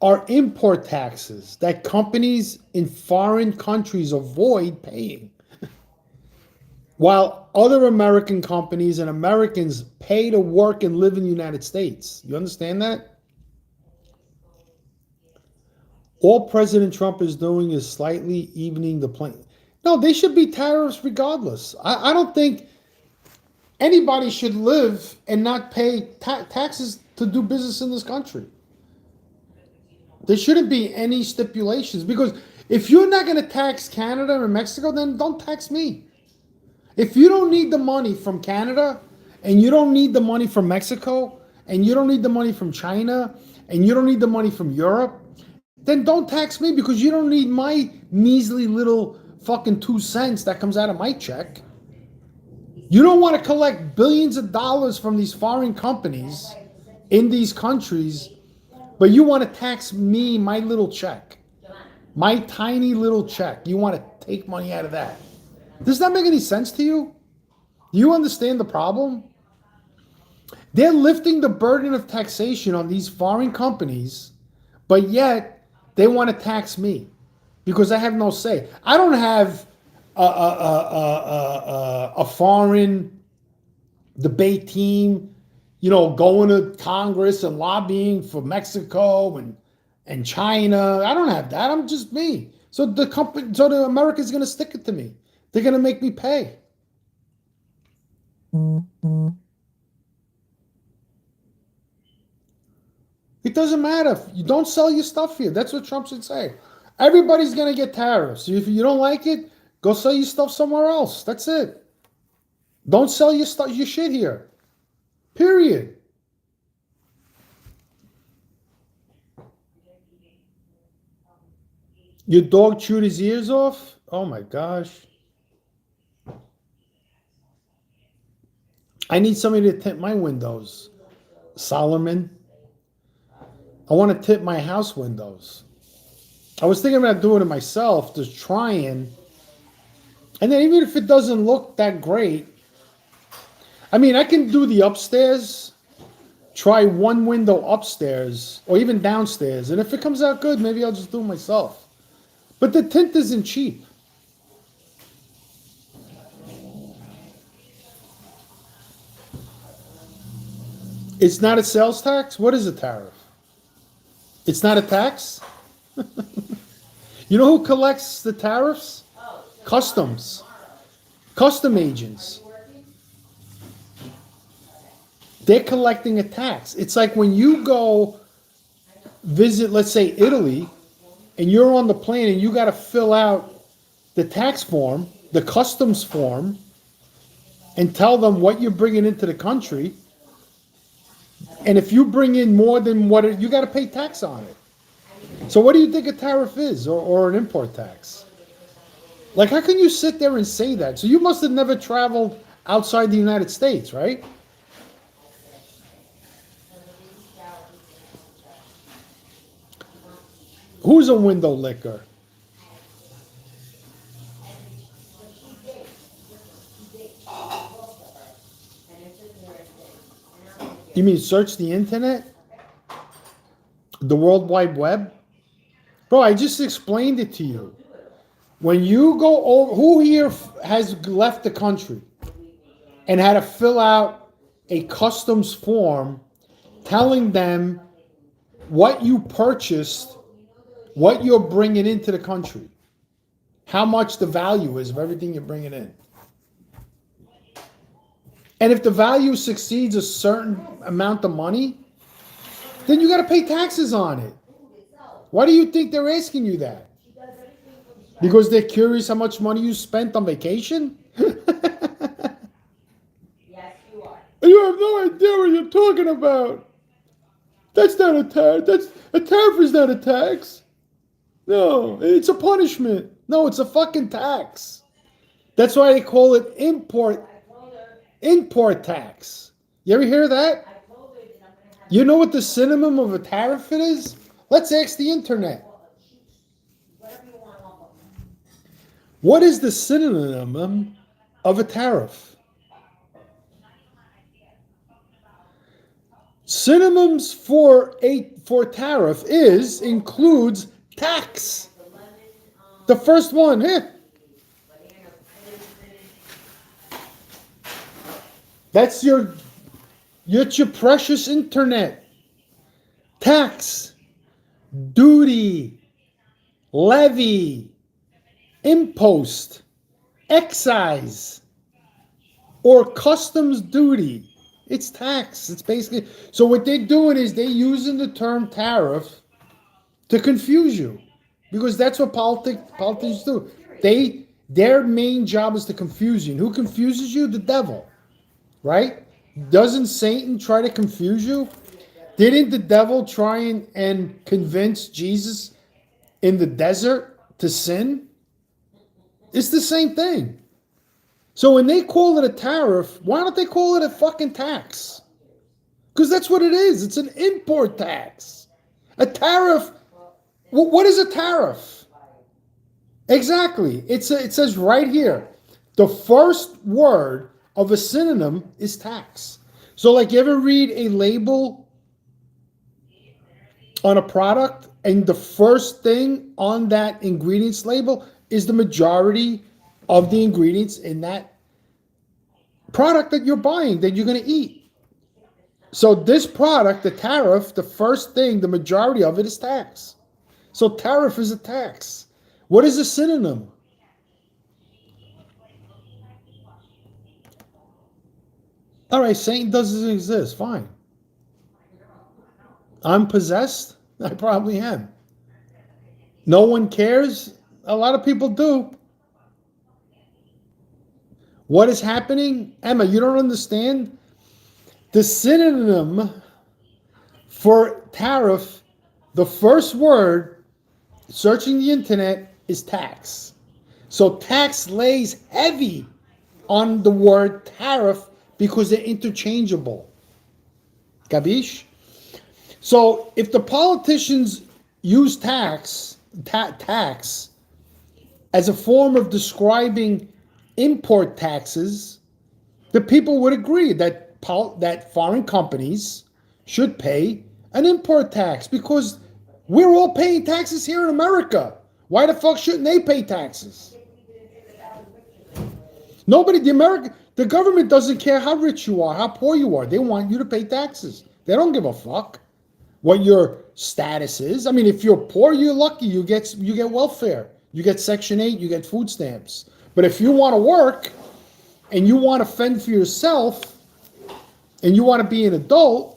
are import taxes that companies in foreign countries avoid paying. While other American companies and Americans pay to work and live in the United States. You understand that? All President Trump is doing is slightly evening the playing. No, they should be tariffs regardless. I don't think anybody should live and not pay taxes to do business in this country. There shouldn't be any stipulations because if you're not going to tax Canada or Mexico, then don't tax me. If you don't need the money from Canada and you don't need the money from Mexico and you don't need the money from China and you don't need the money from Europe, then don't tax me because you don't need my measly little fucking 2 cents that comes out of my check. You don't want to collect billions of dollars from these foreign companies in these countries, but you want to tax me, my little check, my tiny little check. You want to take money out of that. Does that make any sense to you? Do you understand the problem? They're lifting the burden of taxation on these foreign companies, but yet they want to tax me because I have no say. I don't have a foreign debate team, going to Congress and lobbying for Mexico and China. I don't have that. I'm just me. So the America's going to stick it to me. They're going to make me pay. It doesn't matter. You don't sell your stuff here. That's what Trump should say. Everybody's going to get tariffs. If you don't like it, go sell your stuff somewhere else. That's it. Don't sell your shit here. Period. Your dog chewed his ears off? Oh my gosh. I need somebody to tint my windows. Solomon. I want to tint my house windows. I was thinking about doing it myself, just trying. And then even if it doesn't look that great, I mean, I can do the upstairs, try one window upstairs, or even downstairs. And if it comes out good, maybe I'll just do it myself. But the tint isn't cheap. It's not a sales tax? What is a tariff? It's not a tax? You know who collects the tariffs? Customs. Custom agents. They're collecting a tax. It's like when you go visit, let's say, Italy, and you're on the plane and you got to fill out the tax form, the customs form, and tell them what you're bringing into the country. And if you bring in more than what you got to pay tax on it. So what do you think a tariff is, or an import tax? Like, how can you sit there and say that? So you must have never traveled outside the United States, right? Who's a window licker? You mean search the internet? The World Wide Web? Bro, I just explained it to you. When you go over, who here has left the country and had to fill out a customs form telling them what you purchased, what you're bringing into the country, how much the value is of everything you're bringing in? And if the value succeeds a certain amount of money, then you got to pay taxes on it. Why do you think they're asking you that? Because they're curious how much money you spent on vacation? Yes, you are. You have no idea what you're talking about. That's not a tax. A tariff is not a tax. No, it's a punishment. No, it's a fucking tax. That's why they call it import tax. You ever hear that? You know what the synonym of a tariff it is? Let's ask the internet. What is the synonym of a tariff? Synonyms for tariff includes tax. The first one, That's your precious internet. Tax, duty, levy, impost, excise, or customs duty. It's tax. It's basically, so what they're doing is they're using the term tariff to confuse you, because that's what politicians do. Their main job is to confuse you. And who confuses you? The devil, right? Doesn't Satan try to confuse you? Didn't the devil try and convince Jesus in the desert to sin? It's the same thing. So when they call it a tariff, why don't they call it a fucking tax? Because that's what it is. It's an import tax. A tariff. What is a tariff? Exactly. It says right here, the first word of a synonym is tax. So like, you ever read a label on a product and the first thing on that ingredients label is the majority of the ingredients in that product that you're buying, that you're going to eat. So this product, the tariff, the first thing, the majority of it is tax. So tariff is a tax. What is a synonym? All right, Satan doesn't exist. Fine. I'm possessed? I probably am. No one cares? A lot of people do. What is happening? Emma, you don't understand? The synonym for tariff, the first word, searching the internet, is tax. So tax lays heavy on the word tariff because they're interchangeable. Gabish? So if the politicians use tax as a form of describing import taxes, the people would agree that foreign companies should pay an import tax, because we're all paying taxes here in America. Why the fuck shouldn't they pay taxes? The government doesn't care how rich you are, how poor you are. They want you to pay taxes. They don't give a fuck what your status is. I mean, if you're poor, you're lucky. You get welfare. You get Section 8. You get food stamps. But if you want to work and you want to fend for yourself and you want to be an adult,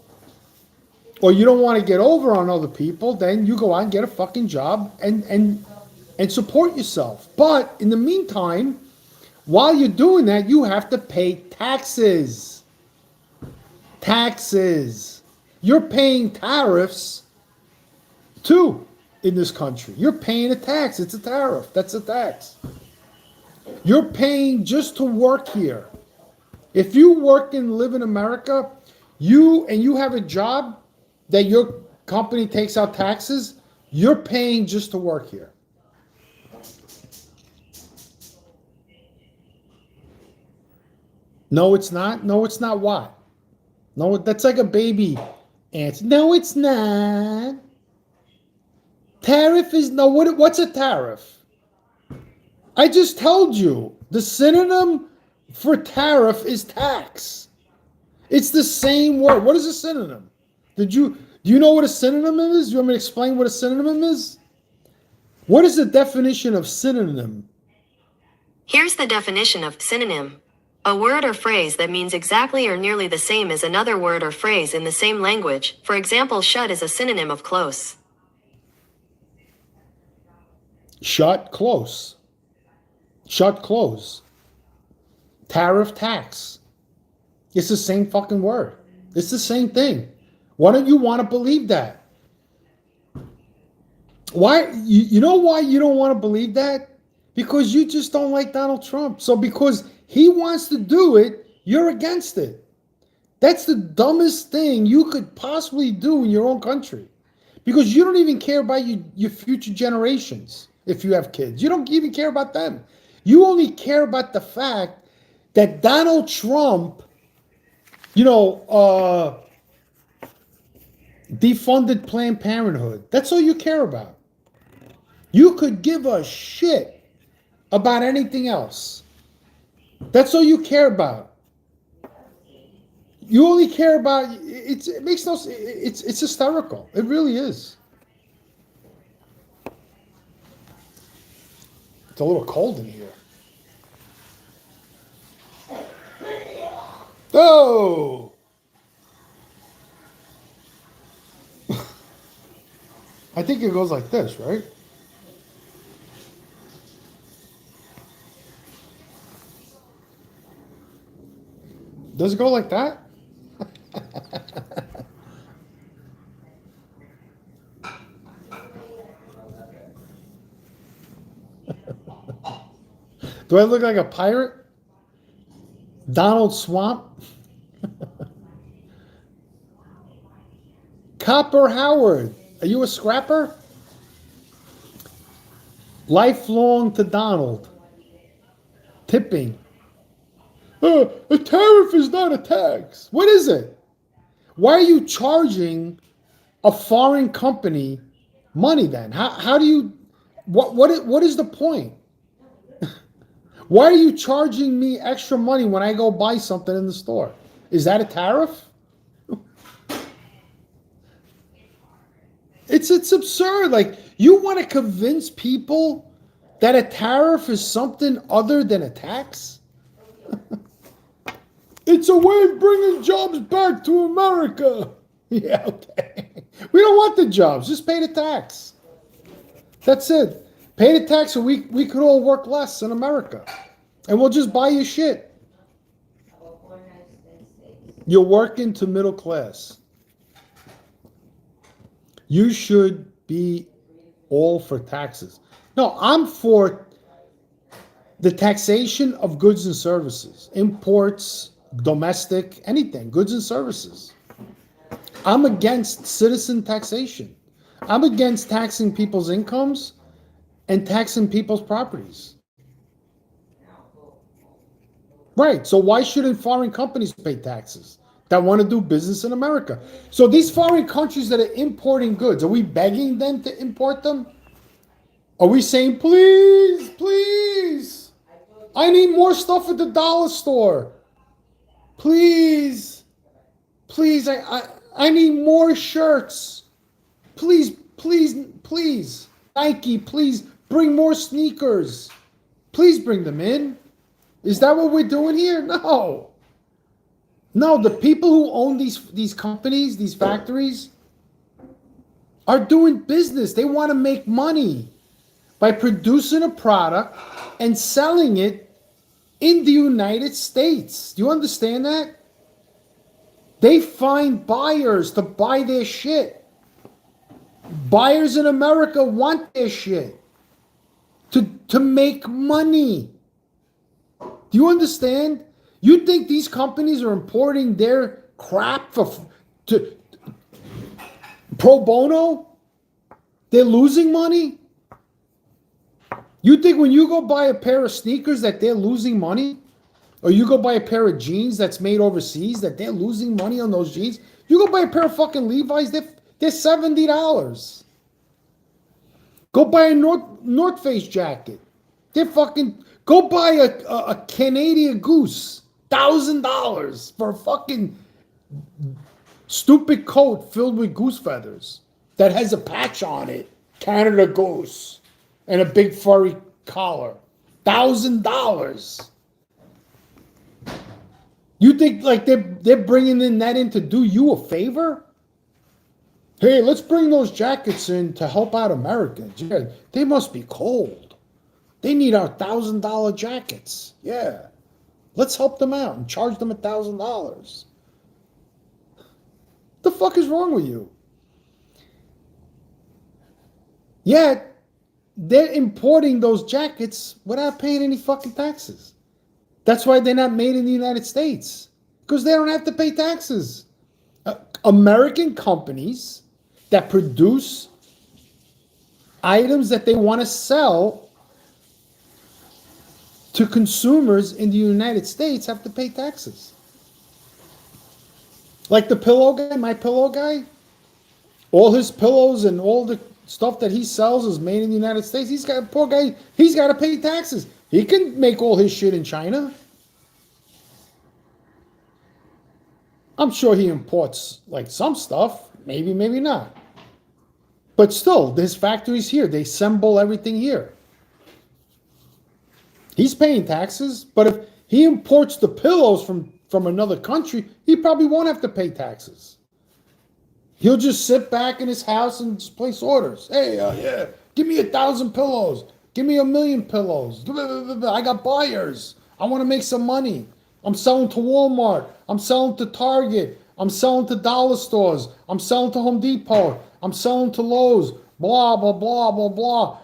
or you don't want to get over on other people, then you go out and get a fucking job and support yourself. But in the meantime, while you're doing that, you have to pay taxes. Taxes. You're paying tariffs too in this country. You're paying a tax. It's a tariff. That's a tax. You're paying just to work here. If you work and live in America, you have a job that your company takes out taxes, you're paying just to work here. No, it's not. No, it's not what? No, that's like a baby answer. No, it's not. Tariff is no. What's a tariff? I just told you the synonym for tariff is tax. It's the same word. What is a synonym? Do you know what a synonym is? You want me to explain what a synonym is? What is the definition of synonym? Here's the definition of synonym. A word or phrase that means exactly or nearly the same as another word or phrase in the same language. For example, shut is a synonym of close. Shut, close. Shut, close. Tariff, tax. It's the same fucking word. It's the same thing. Why don't you want to believe that? Why? You know why you don't want to believe that? Because you just don't like Donald Trump. So because he wants to do it, you're against it. That's the dumbest thing you could possibly do in your own country. Because you don't even care about your future generations if you have kids. You don't even care about them. You only care about the fact that Donald Trump, defunded Planned Parenthood. That's all you care about. You could give a shit about anything else. That's all you care about. You only care about it makes no sense. It's hysterical. It really is. It's a little cold in here. Oh! I think it goes like this, right? Does it go like that? Do I look like a pirate? Donald Swamp? Copper Howard. Are you a scrapper? Lifelong to Donald. Tipping. A tariff is not a tax. What is it? Why are you charging a foreign company money then? How do you, what is the point? Why are you charging me extra money when I go buy something in the store? Is that a tariff? It's absurd. Like, you want to convince people that a tariff is something other than a tax? It's a way of bringing jobs back to America. Yeah, okay. We don't want the jobs. Just pay the tax. That's it. Pay the tax, and we could all work less in America. And we'll just buy you shit. You're working to middle class. You should be all for taxes. No, I'm for the taxation of goods and services. Imports, domestic, anything, goods and services. I'm against citizen taxation. I'm against taxing people's incomes and taxing people's properties. Right, so why shouldn't foreign companies pay taxes that want to do business in America? So these foreign countries that are importing goods, are we begging them to import them? Are we saying, please, please, I need more stuff at the dollar store. Please, please, I need more shirts. Please, please, please. Nike, please bring more sneakers. Please bring them in. Is that what we're doing here? No. No, the people who own these companies, these factories, are doing business. They want to make money by producing a product and selling it in the United States. Do you understand that? They find buyers to buy their shit. Buyers in America want their shit to make money. Do you understand? You think these companies are importing their crap to pro bono? They're losing money? You think when you go buy a pair of sneakers that they're losing money? Or you go buy a pair of jeans that's made overseas that they're losing money on those jeans? You go buy a pair of fucking Levi's, they're $70. Go buy a North Face jacket. They're fucking... Go buy a Canadian Goose. $1,000 for a fucking stupid coat filled with goose feathers that has a patch on it. Canada Goose. And a big furry collar. $1,000. You think like they're bringing in that in to do you a favor? Hey, let's bring those jackets in to help out Americans. Yeah, they must be cold. They need our $1,000 jackets. Yeah. Let's help them out and charge them $1,000. The fuck is wrong with you? Yet, they're importing those jackets without paying any fucking taxes. That's why they're not made in the United States. Because they don't have to pay taxes. American companies that produce items that they want to sell to consumers in the United States have to pay taxes. Like the pillow guy, my pillow guy, all his pillows and all the stuff that he sells is made in the United States. He's got, poor guy, he's got to pay taxes. He can make all his shit in China. I'm sure he imports like some stuff, maybe, maybe not. But still, his factory's here. They assemble everything here. He's paying taxes, but if he imports the pillows from another country, he probably won't have to pay taxes. He'll just sit back in his house and just place orders. Hey, yeah, give me 1,000 pillows. Give me 1,000,000 pillows. I got buyers. I want to make some money. I'm selling to Walmart. I'm selling to Target. I'm selling to dollar stores. I'm selling to Home Depot. I'm selling to Lowe's. Blah, blah, blah, blah, blah.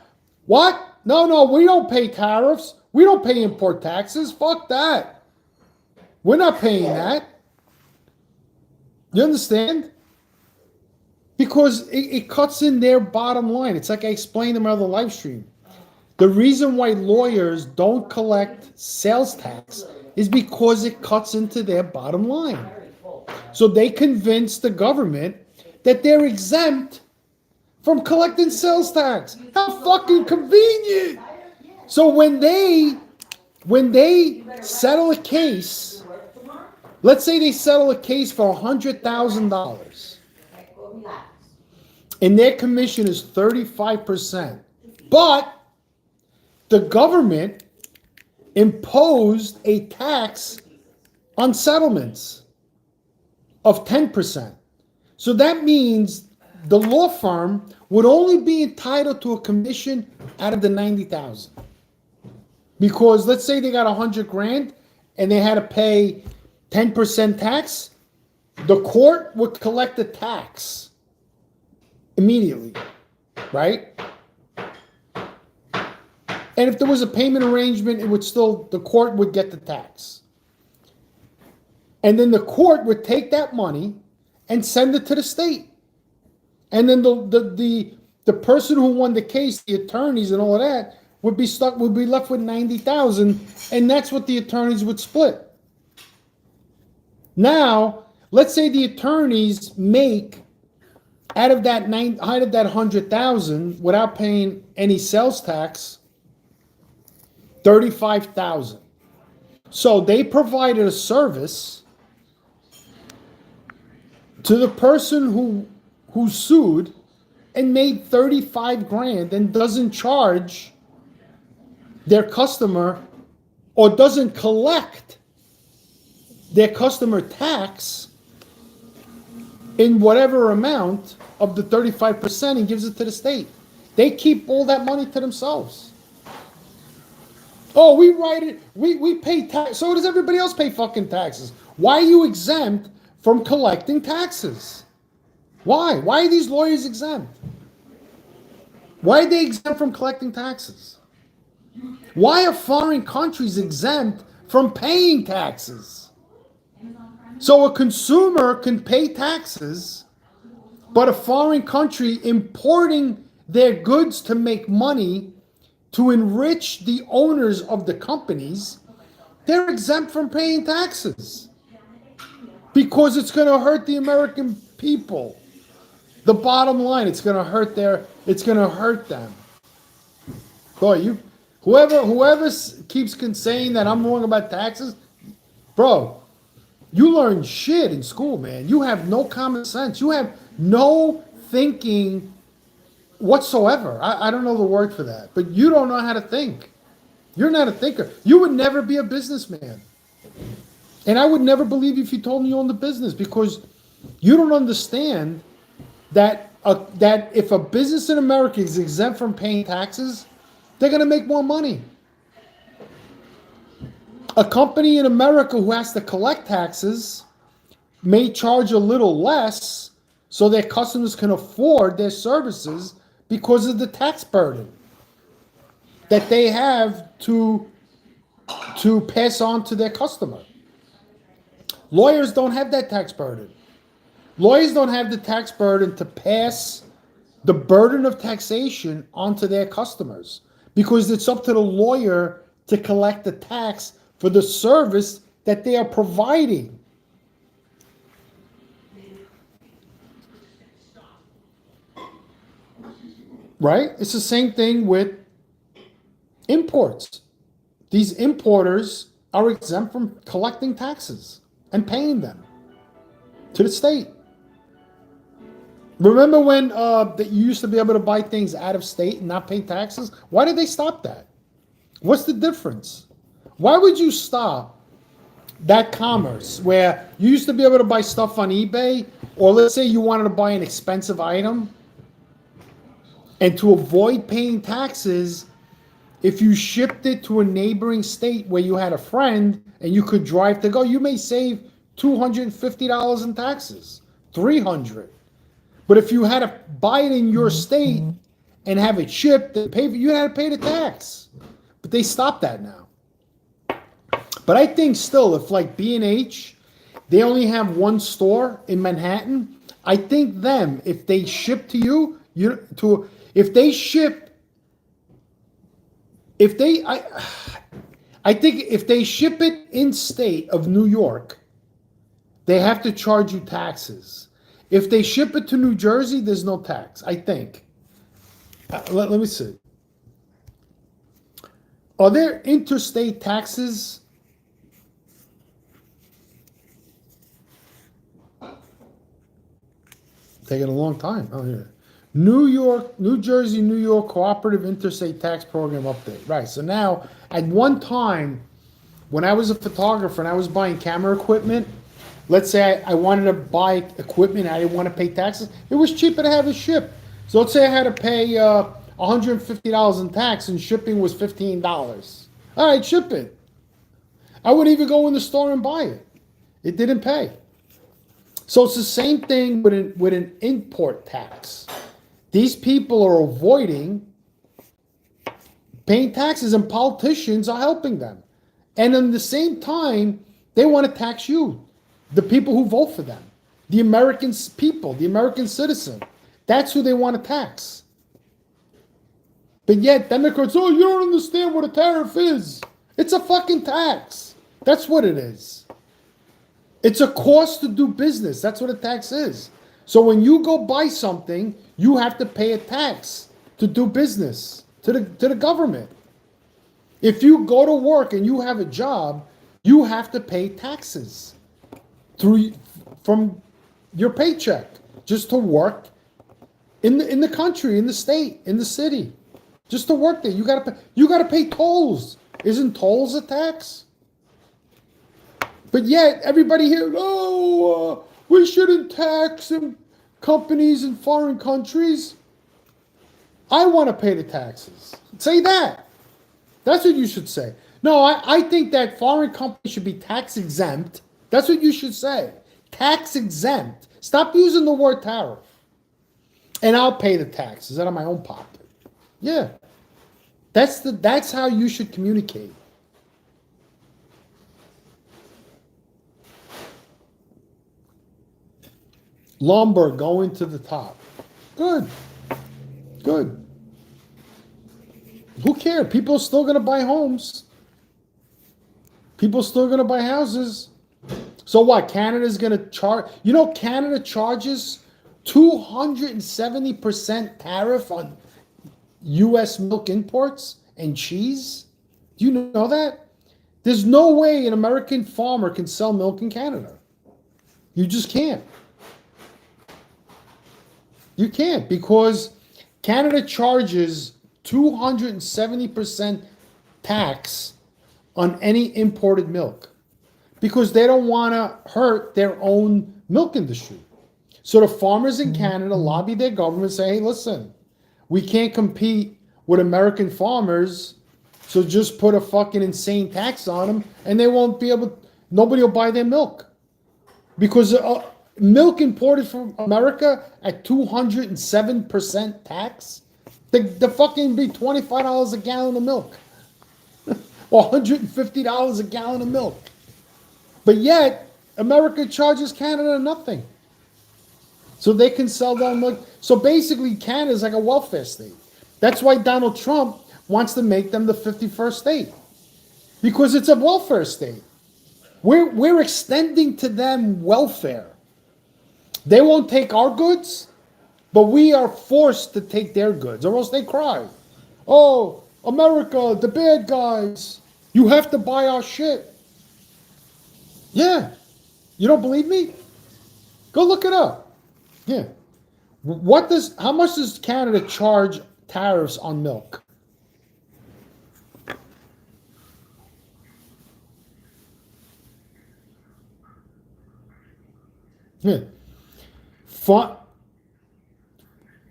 What? No, we don't pay tariffs. We don't pay import taxes. Fuck that. We're not paying that. You understand? Because it cuts in their bottom line. It's like I explained in my other live stream. The reason why lawyers don't collect sales tax is because it cuts into their bottom line. So they convince the government that they're exempt from collecting sales tax. How fucking convenient. So when they settle a case, let's say they settle a case for $100,000 and their commission is 35%, but the government imposed a tax on settlements of 10%. So that means the law firm would only be entitled to a commission out of the 90,000. Because let's say they got 100 grand and they had to pay 10% tax, the court would collect the tax immediately, right? And if there was a payment arrangement, the court would get the tax. And then the court would take that money and send it to the state. And then the person who won the case, the attorneys and all of that, would be left with 90,000, and that's what the attorneys would split. Now, let's say the attorneys make out of that 100,000 without paying any sales tax, 35,000. So they provided a service to the person who sued and made 35 grand and doesn't charge their customer or doesn't collect their customer tax in whatever amount of the 35% and gives it to the state. They keep all that money to themselves. Oh, we write it, we pay tax. So does everybody else pay fucking taxes? Why are you exempt from collecting taxes? Why? Why are these lawyers exempt? Why are they exempt from collecting taxes? Why are foreign countries exempt from paying taxes? So a consumer can pay taxes, but a foreign country importing their goods to make money to enrich the owners of the companies, they're exempt from paying taxes because it's going to hurt the American people. The bottom line, it's going to hurt them. Boy, whoever keeps saying that I'm wrong about taxes, bro, you learn shit in school, man. You have no common sense. You have no thinking whatsoever. I don't know the word for that, but you don't know how to think. You're not a thinker. You would never be a businessman. And I would never believe you if you told me you owned a business, because you don't understand that if a business in America is exempt from paying taxes, they're going to make more money. A company in America who has to collect taxes may charge a little less so their customers can afford their services because of the tax burden that they have to pass on to their customer. Lawyers don't have that tax burden. Lawyers don't have the tax burden to pass the burden of taxation onto their customers because it's up to the lawyer to collect the tax for the service that they are providing. Right? It's the same thing with imports. These importers are exempt from collecting taxes and paying them to the state. Remember when that you used to be able to buy things out of state and not pay taxes? Why did they stop that? What's the difference? Why would you stop that commerce where you used to be able to buy stuff on eBay, or let's say you wanted to buy an expensive item, and to avoid paying taxes, if you shipped it to a neighboring state where you had a friend and you could drive to go, you may save $250 in taxes, $300. But if you had to buy it in your state and have it shipped and pay for, you had to pay the tax. But they stopped that now. But I think still, if like B&H, they only have one store in Manhattan, I think them, if they ship to you, I think if they ship it in state of New York, they have to charge you taxes. If they ship it to New Jersey, there's no tax, I think. Let me see. Are there interstate taxes? Taking a long time. Oh, yeah. New Jersey, New York Cooperative Interstate Tax Program update. Right. So now, at one time, when I was a photographer and I was buying camera equipment, let's say I wanted to buy equipment and I didn't want to pay taxes, it was cheaper to have it shipped. So let's say I had to pay $150 in tax and shipping was $15. All right, ship it. I wouldn't even go in the store and buy it. It didn't pay. So it's the same thing with an import tax. These people are avoiding paying taxes and politicians are helping them. And at the same time, they want to tax you, the people who vote for them, the American people, the American citizen. That's who they want to tax. But yet Democrats, oh, you don't understand what a tariff is. It's a fucking tax. That's what it is. It's a cost to do business. That's what a tax is. So when you go buy something, you have to pay a tax to do business to the government. If you go to work and you have a job, you have to pay taxes from your paycheck just to work in the country, in the state, in the city, just to work there. You gotta pay tolls. Isn't tolls a tax? But yet everybody here, we shouldn't tax companies in foreign countries. I want to pay the taxes. Say that. That's what you should say. No, I think that foreign companies should be tax exempt. That's what you should say. Tax exempt. Stop using the word tariff. And I'll pay the taxes out of my own pocket. Yeah. That's how you should communicate. Lumber going to the top. Good. Good. Who cares? People are still going to buy homes. People are still going to buy houses. So what? Canada's going to charge... You know, Canada charges 270% tariff on U.S. milk imports and cheese. Do you know that? There's no way an American farmer can sell milk in Canada. You just can't. You can't, because Canada charges 270% tax on any imported milk because they don't want to hurt their own milk industry. So the farmers in Canada lobby their government, say, hey, listen, we can't compete with American farmers, so just put a fucking insane tax on them and they won't be able, nobody will buy their milk. Because milk imported from America at 207% tax, the fucking be $25 a gallon of milk. Or $150 a gallon of milk. But yet, America charges Canada nothing. So they can sell their milk. So basically, Canada is like a welfare state. That's why Donald Trump wants to make them the 51st state. Because it's a welfare state. We're extending to them welfare. They won't take our goods, but we are forced to take their goods, or else they cry. Oh, America, the bad guys. You have to buy our shit. Yeah. You don't believe me? Go look it up. Yeah. How much does Canada charge tariffs on milk? Yeah.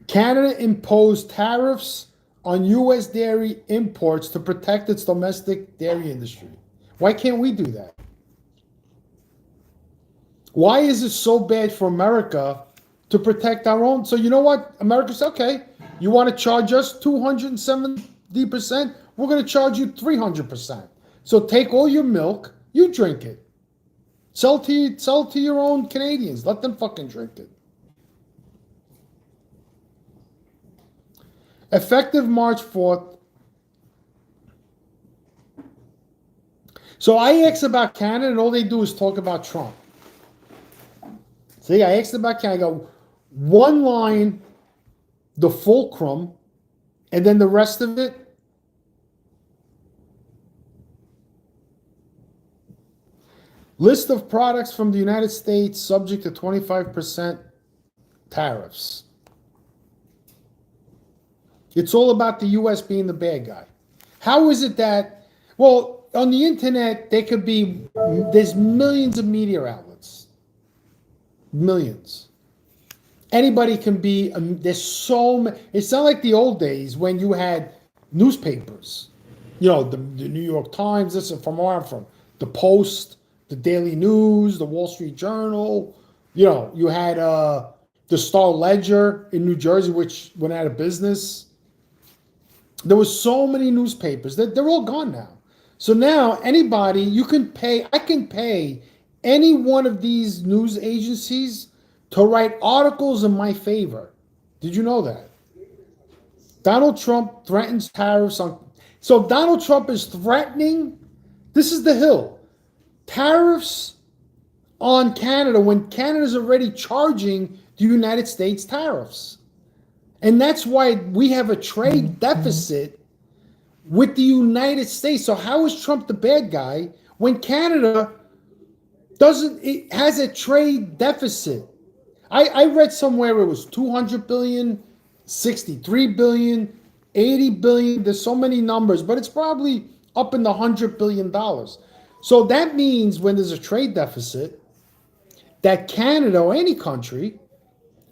Canada imposed tariffs on U.S. dairy imports to protect its domestic dairy industry. Why can't we do that? Why is it so bad for America to protect our own? So you know what? America said, okay, you want to charge us 270%? We're going to charge you 300%. So take all your milk, you drink it. Sell to your own Canadians. Let them fucking drink it. Effective March 4th. So I asked about Canada, and all they do is talk about Trump. See, I asked about Canada. I go, one line, the fulcrum, and then the rest of it. List of products from the United States subject to 25% tariffs. It's all about the U.S. being the bad guy. How is it that, well, on the internet, there's millions of media outlets. Millions. Anybody can be, there's so many. It's not like the old days when you had newspapers. You know, the New York Times, this is from where I'm from. The Post, the Daily News, the Wall Street Journal. You know, you had the Star Ledger in New Jersey, which went out of business. There was so many newspapers that they're all gone now. So now anybody, I can pay any one of these news agencies to write articles in my favor. Did you know that? Donald Trump threatens tariffs on. So Donald Trump is threatening, this is the Hill, tariffs on Canada when Canada's already charging the United States tariffs. And that's why we have a trade deficit with the United States. So how is Trump the bad guy when Canada has a trade deficit? I read somewhere it was 200 billion, 63 billion, 80 billion. There's so many numbers, but it's probably up in the $100 billion. So that means when there's a trade deficit, that Canada or any country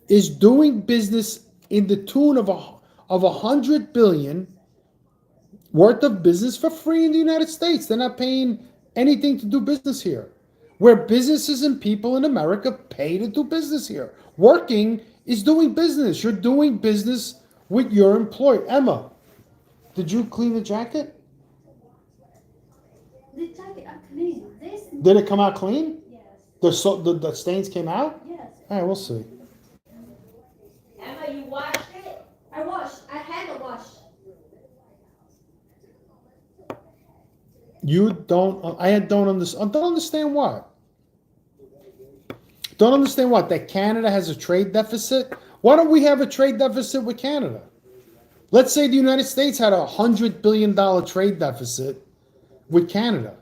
is doing business in the tune of 100 billion worth of business for free in the United States. They're not paying anything to do business here. Where businesses and people in America pay to do business here. Working is doing business. You're doing business with your employer. Emma, did you clean the jacket? The jacket are clean. This. Did it come out clean? Yes. The stains came out? Yes. All right, we'll see. Emma, you washed it? I washed. I had a wash. You don't. Don't understand what. Don't understand what? That Canada has a trade deficit? Why don't we have a trade deficit with Canada? Let's say the United States had a $100 billion trade deficit with Canada.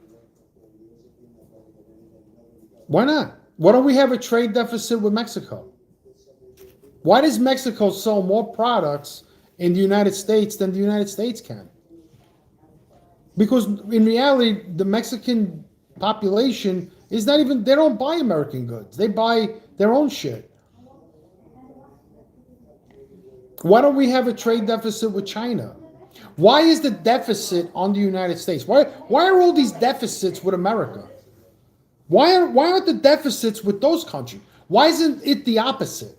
Why not? Why don't we have a trade deficit with Mexico? Why does Mexico sell more products in the United States than the United States can? Because in reality, the Mexican population is not even, they don't buy American goods. They buy their own shit. Why don't we have a trade deficit with China? Why is the deficit on the United States? Why are all these deficits with America? Why aren't the deficits with those countries? Why isn't it the opposite?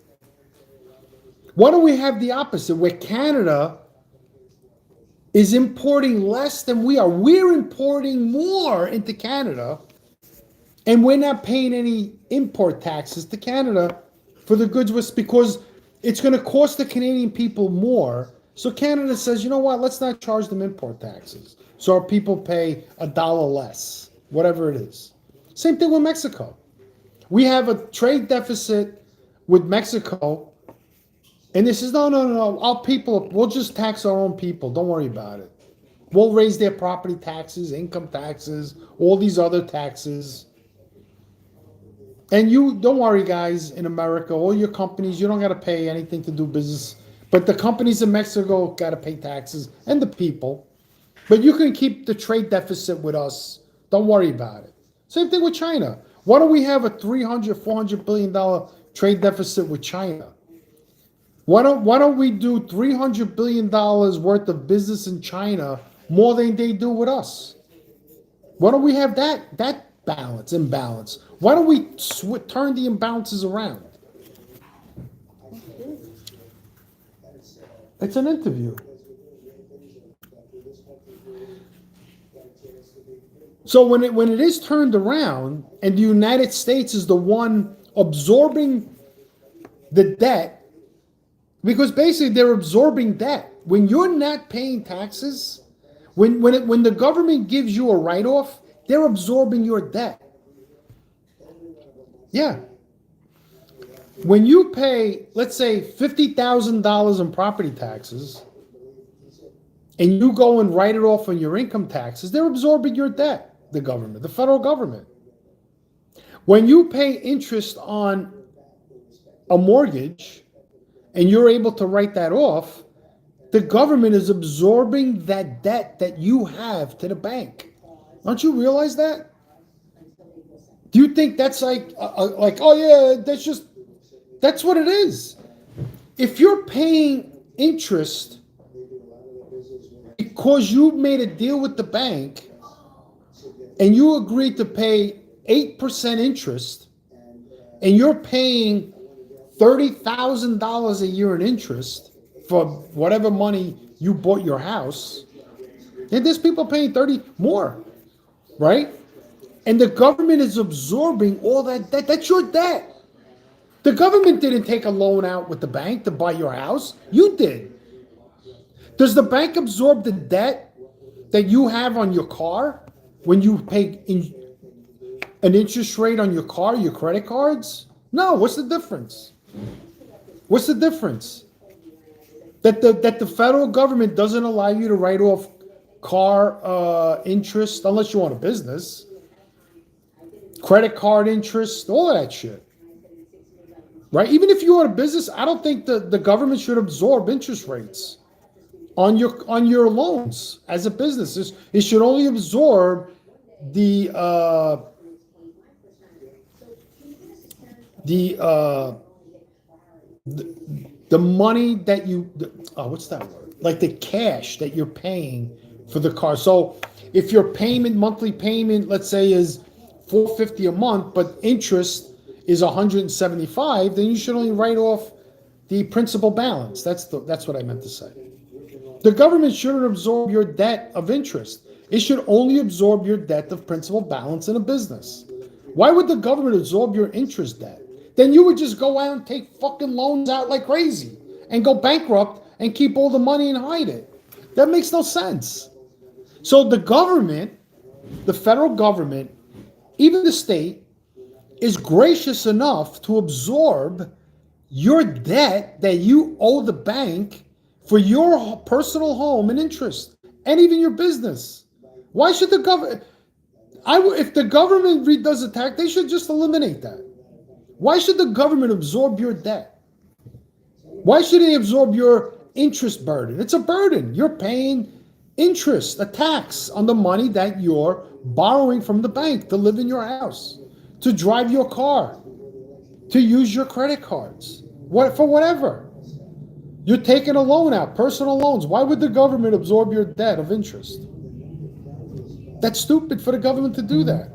Why don't we have the opposite, where Canada is importing less than we are? We're importing more into Canada, and we're not paying any import taxes to Canada for the goods, because it's going to cost the Canadian people more. So Canada says, you know what, let's not charge them import taxes. So our people pay $1 less, whatever it is. Same thing with Mexico. We have a trade deficit with Mexico, and this is, no, our people, we'll just tax our own people. Don't worry about it. We'll raise their property taxes, income taxes, all these other taxes. And you, don't worry, guys, in America, all your companies, you don't got to pay anything to do business. But the companies in Mexico got to pay taxes, and the people. But you can keep the trade deficit with us. Don't worry about it. Same thing with China. Why don't we have a $300, $400 billion trade deficit with China? Why don't we do $300 billion worth of business in China more than they do with us? Why don't we have that imbalance? Why don't we turn the imbalances around? It's an interview. So when it is turned around and the United States is the one absorbing the debt, because basically they're absorbing debt. When you're not paying taxes, when the government gives you a write-off, they're absorbing your debt. Yeah. When you pay, let's say, $50,000 in property taxes, and you go and write it off on your income taxes, they're absorbing your debt, the government, the federal government. When you pay interest on a mortgage, and you're able to write that off, the government is absorbing that debt that you have to the bank. Don't you realize that? Do you think that's like oh yeah, that's what it is? If you're paying interest because you made a deal with the bank and you agreed to pay 8% interest, and you're paying $30,000 a year in interest for whatever money you bought your house, and there's people paying 30 more, right? And the government is absorbing all that debt. That's your debt. The government didn't take a loan out with the bank to buy your house. You did. Does the bank absorb the debt that you have on your car when you pay an interest rate on your car, your credit cards? No. What's the difference? What's the difference? That the federal government doesn't allow you to write off car interest unless you own a business, credit card interest, all of that shit. right? Even if you own a business, I don't think the government should absorb interest rates on your loans as a business. It should only absorb the the money that what's that word? Like the cash that you're paying for the car. So if your monthly payment, let's say, is $450 a month, but interest is $175, then you should only write off the principal balance. That's what I meant to say. The government shouldn't absorb your debt of interest. It should only absorb your debt of principal balance in a business. Why would the government absorb your interest debt? Then you would just go out and take fucking loans out like crazy and go bankrupt and keep all the money and hide it. That makes no sense. So the government, the federal government, even the state, is gracious enough to absorb your debt that you owe the bank for your personal home and interest, and even your business. Why should the government? If the government does a tax, they should just eliminate that. Why should the government absorb your debt? Why should they absorb your interest burden? It's a burden. You're paying interest, a tax on the money that you're borrowing from the bank to live in your house, to drive your car, to use your credit cards, for whatever. You're taking a loan out, personal loans. Why would the government absorb your debt of interest? That's stupid for the government to do that.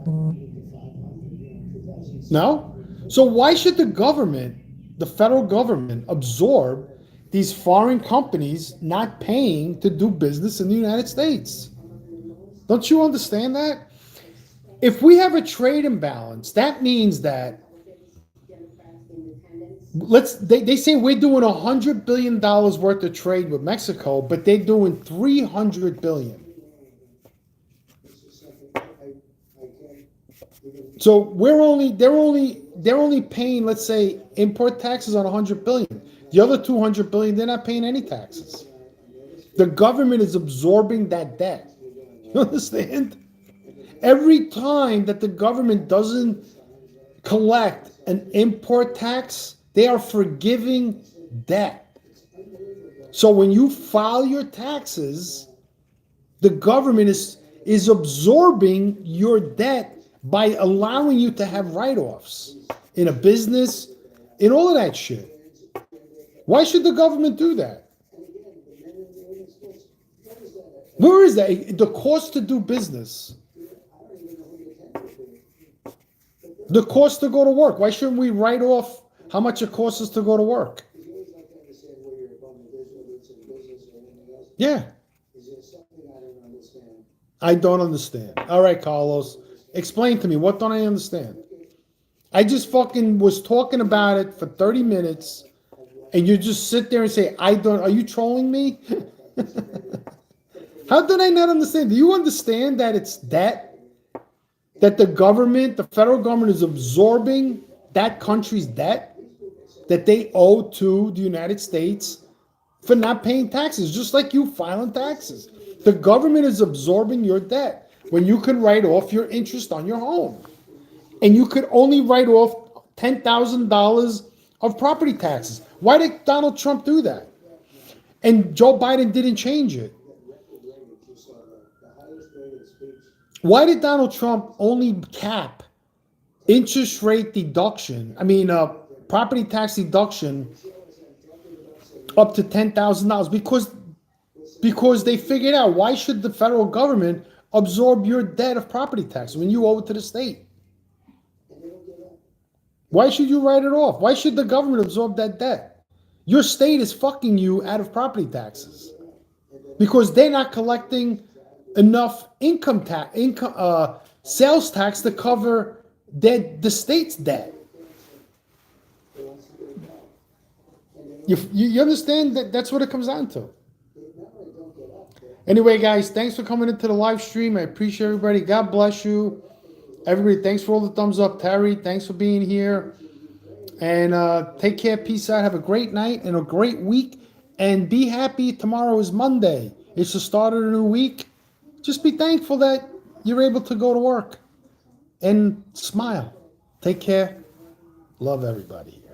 No? So why should the government, the federal government, absorb these foreign companies not paying to do business in the United States? Don't you understand that? If we have a trade imbalance, that means that they say we're doing $100 billion worth of trade with Mexico, but they're doing $300 billion. So they're only paying, let's say, import taxes on $100 billion. The other $200 billion, they're not paying any taxes. The government is absorbing that debt. You understand? Every time that the government doesn't collect an import tax, they are forgiving debt. So when you file your taxes, the government is absorbing your debt by allowing you to have write-offs in a business, in all of that shit. Why should the government do that? Where is that? The cost to do business. The cost to go to work. Why shouldn't we write off how much it costs us to go to work? Yeah. I don't understand. All right, Carlos. Explain to me. What don't I understand? I just fucking was talking about it for 30 minutes, and you just sit there and say, I don't. Are you trolling me? How did I not understand? Do you understand that it's debt? That the government, the federal government, is absorbing that country's debt that they owe to the United States for not paying taxes, just like you filing taxes. The government is absorbing your debt when you can write off your interest on your home. And you could only write off $10,000 of property taxes. Why did Donald Trump do that? And Joe Biden didn't change it. Why did Donald Trump only cap interest rate deduction, property tax deduction up to $10,000? Because they figured out, why should the federal government absorb your debt of property tax when you owe it to the state? Why should you write it off? Why should the government absorb that debt? Your state is fucking you out of property taxes because they're not collecting enough sales tax to cover the state's debt. You understand that that's what it comes down to. Anyway, guys, thanks for coming into the live stream. I appreciate everybody. God bless you. Everybody, thanks for all the thumbs up. Terry, thanks for being here. And take care. Peace out. Have a great night and a great week. And be happy. Tomorrow is Monday. It's the start of a new week. Just be thankful that you're able to go to work and smile. Take care. Love everybody here.